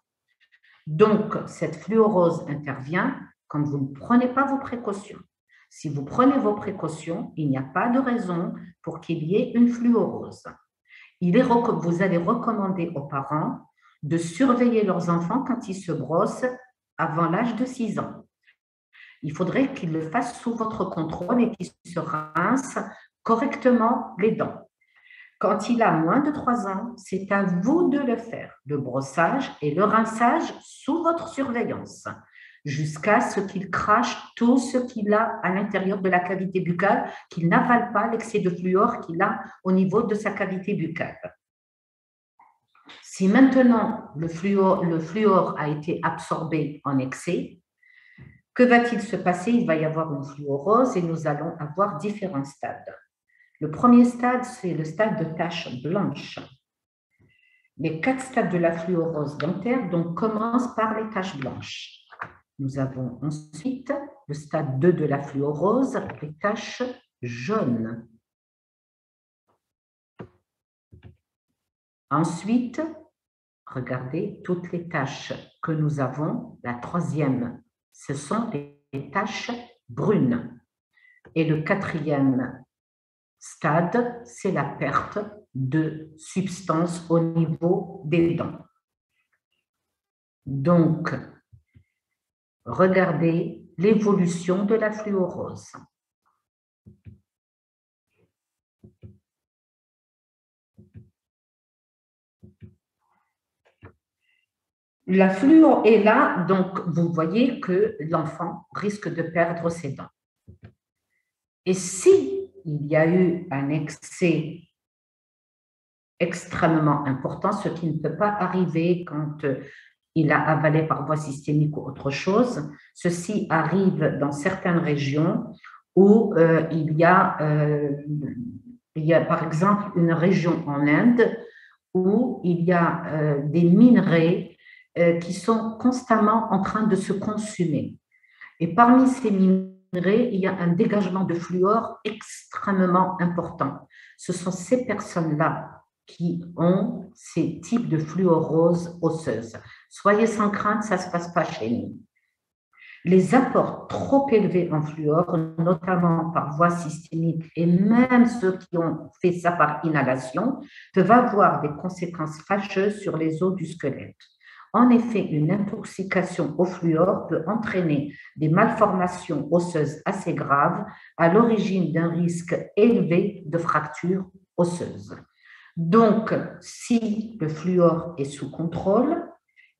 Donc, cette fluorose intervient quand vous ne prenez pas vos précautions. Si vous prenez vos précautions, il n'y a pas de raison pour qu'il y ait une fluorose. Vous allez recommander aux parents de surveiller leurs enfants quand ils se brossent avant l'âge de 6 ans. Il faudrait qu'ils le fassent sous votre contrôle et qu'ils se rincent correctement les dents. Quand il a moins de 3 ans, c'est à vous de le faire, le brossage et le rinçage sous votre surveillance, jusqu'à ce qu'il crache tout ce qu'il a à l'intérieur de la cavité buccale, qu'il n'avale pas l'excès de fluor qu'il a au niveau de sa cavité buccale. Si maintenant le fluor a été absorbé en excès, que va-t-il se passer? Il va y avoir une fluorose et nous allons avoir différents stades. Le premier stade, c'est le stade de taches blanches. Les 4 stades de la fluorose dentaire donc, commencent par les taches blanches. Nous avons ensuite le stade 2 de la fluorose, les taches jaunes. Ensuite, regardez toutes les taches que nous avons. La troisième, ce sont les taches brunes. Et le quatrième stade, c'est la perte de substance au niveau des dents. Donc, regardez l'évolution de la fluorose. La fluo est là, donc vous voyez que l'enfant risque de perdre ses dents. Et si il y a eu un excès extrêmement important, ce qui ne peut pas arriver quand il a avalé par voie systémique ou autre chose. Ceci arrive dans certaines régions où il y a par exemple une région en Inde où il y a des minerais qui sont constamment en train de se consumer. Et parmi ces minerais, il y a un dégagement de fluor extrêmement important. Ce sont ces personnes-là qui ont ces types de fluorose osseuse. Soyez sans crainte, ça ne se passe pas chez nous. Les apports trop élevés en fluor, notamment par voie systémique et même ceux qui ont fait ça par inhalation, peuvent avoir des conséquences fâcheuses sur les os du squelette. En effet, une intoxication au fluor peut entraîner des malformations osseuses assez graves à l'origine d'un risque élevé de fracture osseuse. Donc, si le fluor est sous contrôle,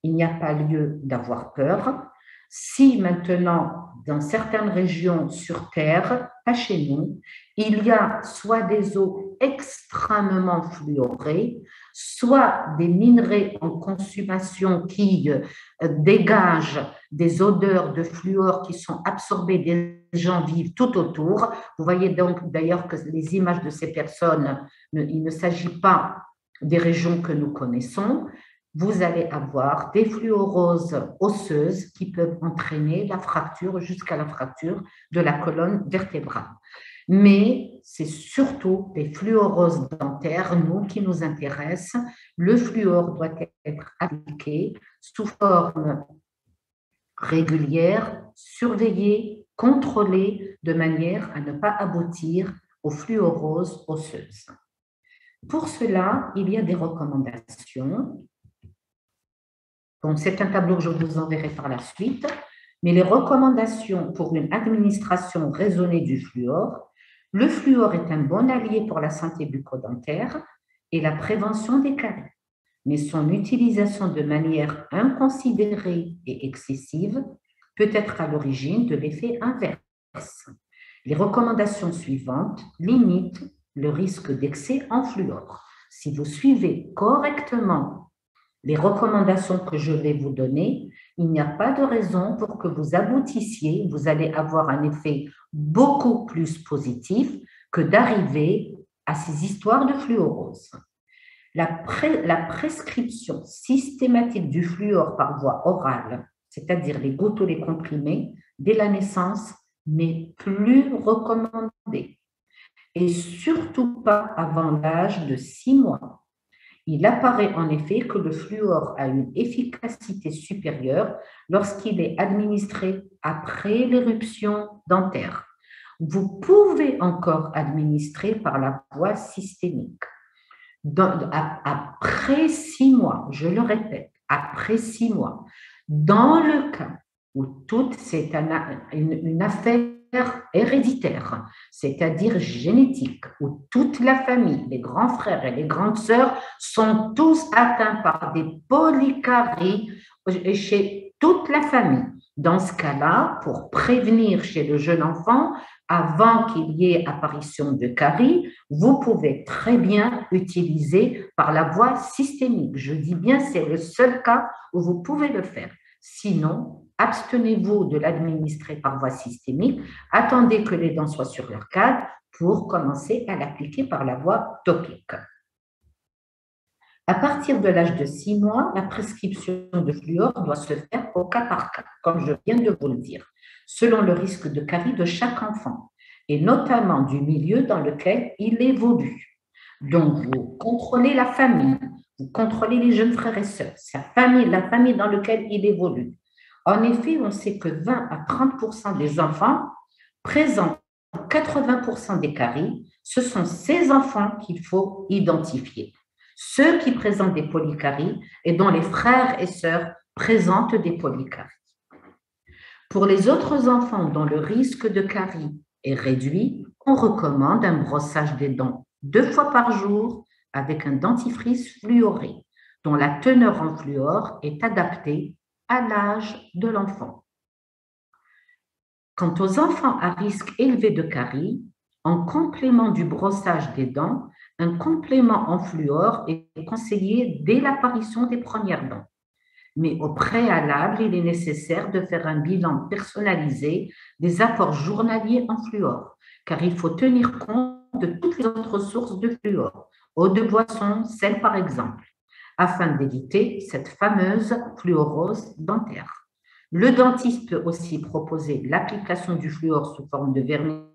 il n'y a pas lieu d'avoir peur. Si maintenant, dans certaines régions sur Terre, pas chez nous, il y a soit des eaux extrêmement fluorées, soit des minerais en consommation qui dégagent des odeurs de fluor qui sont absorbées des gens vivent tout autour. Vous voyez donc d'ailleurs que les images de ces personnes, il ne s'agit pas des régions que nous connaissons. Vous allez avoir des fluoroses osseuses qui peuvent entraîner la fracture jusqu'à la fracture de la colonne vertébrale. Mais c'est surtout les fluoroses dentaires, nous, qui nous intéressent. Le fluor doit être appliqué sous forme régulière, surveillée, contrôlée, de manière à ne pas aboutir aux fluoroses osseuses. Pour cela, il y a des recommandations. Donc, c'est un tableau que je vous enverrai par la suite, mais les recommandations pour une administration raisonnée du fluor. Le fluor est un bon allié pour la santé bucco-dentaire et la prévention des caries, mais son utilisation de manière inconsidérée et excessive peut être à l'origine de l'effet inverse. Les recommandations suivantes limitent le risque d'excès en fluor. Si vous suivez correctement les recommandations que je vais vous donner, il n'y a pas de raison pour que vous aboutissiez, vous allez avoir un effet beaucoup plus positif que d'arriver à ces histoires de fluorose. La prescription systématique du fluor par voie orale, c'est-à-dire les gouttes ou les comprimés, dès la naissance, n'est plus recommandée. Et surtout pas avant l'âge de 6 mois. Il apparaît en effet que le fluor a une efficacité supérieure lorsqu'il est administré après l'éruption dentaire. Vous pouvez encore administrer par la voie systémique. Après 6 mois, je le répète, après 6 mois, dans le cas où c'est une affaire héréditaire, c'est-à-dire génétique, où toute la famille, les grands frères et les grandes sœurs sont tous atteints par des polycaries chez toute la famille. Dans ce cas-là, pour prévenir chez le jeune enfant, avant qu'il y ait apparition de caries, vous pouvez très bien utiliser par la voie systémique. Je dis bien, c'est le seul cas où vous pouvez le faire. Sinon, abstenez-vous de l'administrer par voie systémique, attendez que les dents soient sur leur cadre pour commencer à l'appliquer par la voie topique. À partir de l'âge de 6 mois, la prescription de fluor doit se faire au cas par cas, comme je viens de vous le dire, selon le risque de carie de chaque enfant, et notamment du milieu dans lequel il évolue. Donc, vous contrôlez la famille, vous contrôlez les jeunes frères et sœurs, la famille dans laquelle il évolue. En effet, on sait que 20 à 30% des enfants présentent 80% des caries. Ce sont ces enfants qu'il faut identifier. Ceux qui présentent des polycaries et dont les frères et sœurs présentent des polycaries. Pour les autres enfants dont le risque de carie est réduit, on recommande un brossage des dents 2 fois par jour avec un dentifrice fluoré, dont la teneur en fluor est adaptée à l'âge de l'enfant. Quant aux enfants à risque élevé de carie, en complément du brossage des dents, un complément en fluor est conseillé dès l'apparition des premières dents. Mais au préalable, il est nécessaire de faire un bilan personnalisé des apports journaliers en fluor, car il faut tenir compte de toutes les autres sources de fluor, eau de boisson, sel par exemple, afin d'éviter cette fameuse fluorose dentaire. Le dentiste peut aussi proposer l'application du fluor sous forme de vernis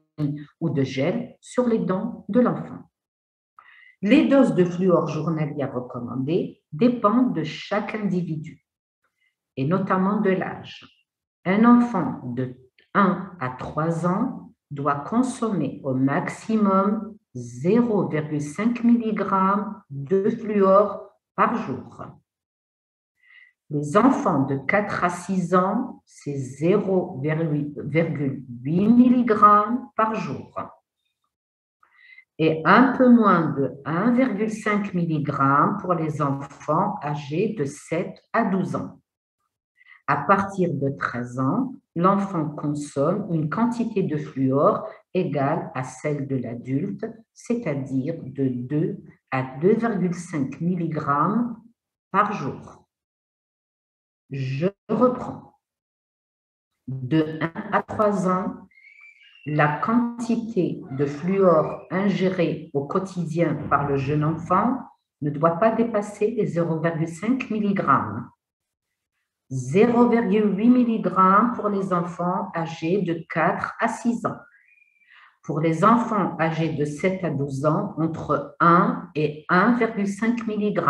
ou de gel sur les dents de l'enfant. Les doses de fluor journalières recommandées dépendent de chaque individu, et notamment de l'âge. Un enfant de 1 à 3 ans doit consommer au maximum 0,5 mg de fluor par jour. Les enfants de 4 à 6 ans, c'est 0,8 mg par jour et un peu moins de 1,5 mg pour les enfants âgés de 7 à 12 ans. À partir de 13 ans, l'enfant consomme une quantité de fluor égale à celle de l'adulte, c'est-à-dire de 2 à 2,5 mg par jour. Je reprends. De 1 à 3 ans, la quantité de fluor ingérée au quotidien par le jeune enfant ne doit pas dépasser les 0,5 mg. 0,8 mg pour les enfants âgés de 4 à 6 ans. Pour les enfants âgés de 7 à 12 ans, entre 1 et 1,5 mg,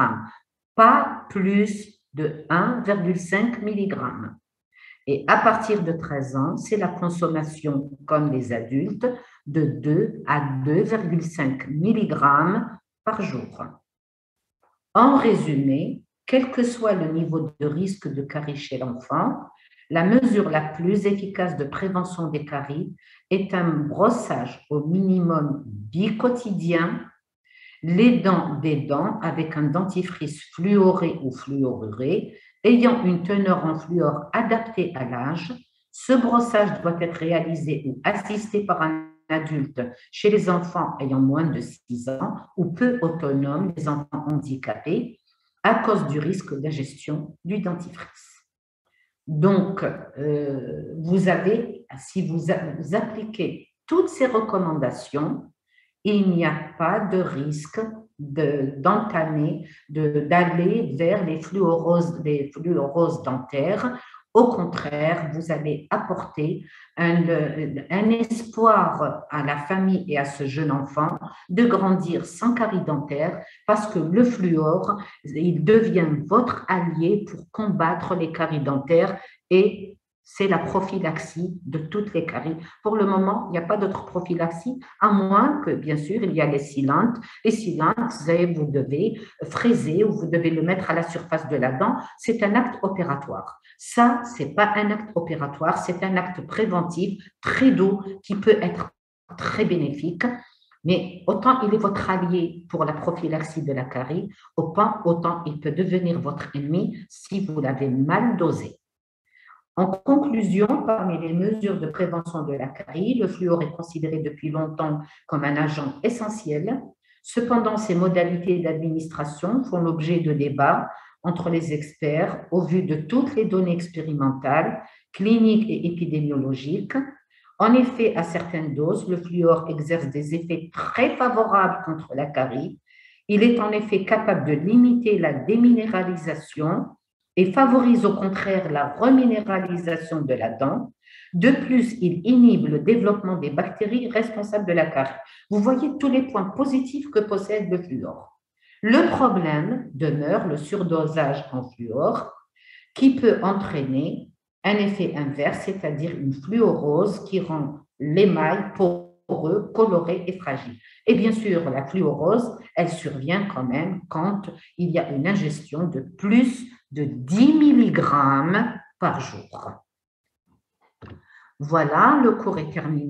pas plus de 1,5 mg. Et à partir de 13 ans, c'est la consommation, comme les adultes, de 2 à 2,5 mg par jour. En résumé, quel que soit le niveau de risque de carie chez l'enfant, la mesure la plus efficace de prévention des caries est un brossage au minimum bicotidien, des dents avec un dentifrice fluoré ou fluoruré, ayant une teneur en fluor adaptée à l'âge, Ce brossage doit être réalisé ou assisté par un adulte chez les enfants ayant moins de 6 ans ou peu autonomes, les enfants handicapés, à cause du risque d'ingestion du dentifrice. Donc, si vous appliquez toutes ces recommandations, il n'y a pas de risque d'aller vers les fluoroses dentaires. Au contraire, vous allez apporter un espoir à la famille et à ce jeune enfant de grandir sans carie dentaire parce que le fluor, il devient votre allié pour combattre les caries dentaires et c'est la prophylaxie de toutes les caries. Pour le moment, il n'y a pas d'autre prophylaxie, à moins que, bien sûr, il y a les sealants. Les sealants, vous devez fraiser ou vous devez le mettre à la surface de la dent. C'est un acte opératoire. Ça, ce n'est pas un acte opératoire, c'est un acte préventif très doux qui peut être très bénéfique. Mais autant il est votre allié pour la prophylaxie de la carie, autant il peut devenir votre ennemi si vous l'avez mal dosé. En conclusion, parmi les mesures de prévention de la carie, le fluor est considéré depuis longtemps comme un agent essentiel. Cependant, ses modalités d'administration font l'objet de débats entre les experts au vu de toutes les données expérimentales, cliniques et épidémiologiques. En effet, à certaines doses, le fluor exerce des effets très favorables contre la carie. Il est en effet capable de limiter la déminéralisation et favorise au contraire la reminéralisation de la dent. De plus, il inhibe le développement des bactéries responsables de la carie. Vous voyez tous les points positifs que possède le fluor. Le problème demeure le surdosage en fluor qui peut entraîner un effet inverse, c'est-à-dire une fluorose qui rend l'émail poreux, coloré et fragile. Et bien sûr, la fluorose, elle survient quand même quand il y a une ingestion de plus de 10 mg par jour. Voilà, le cours est terminé.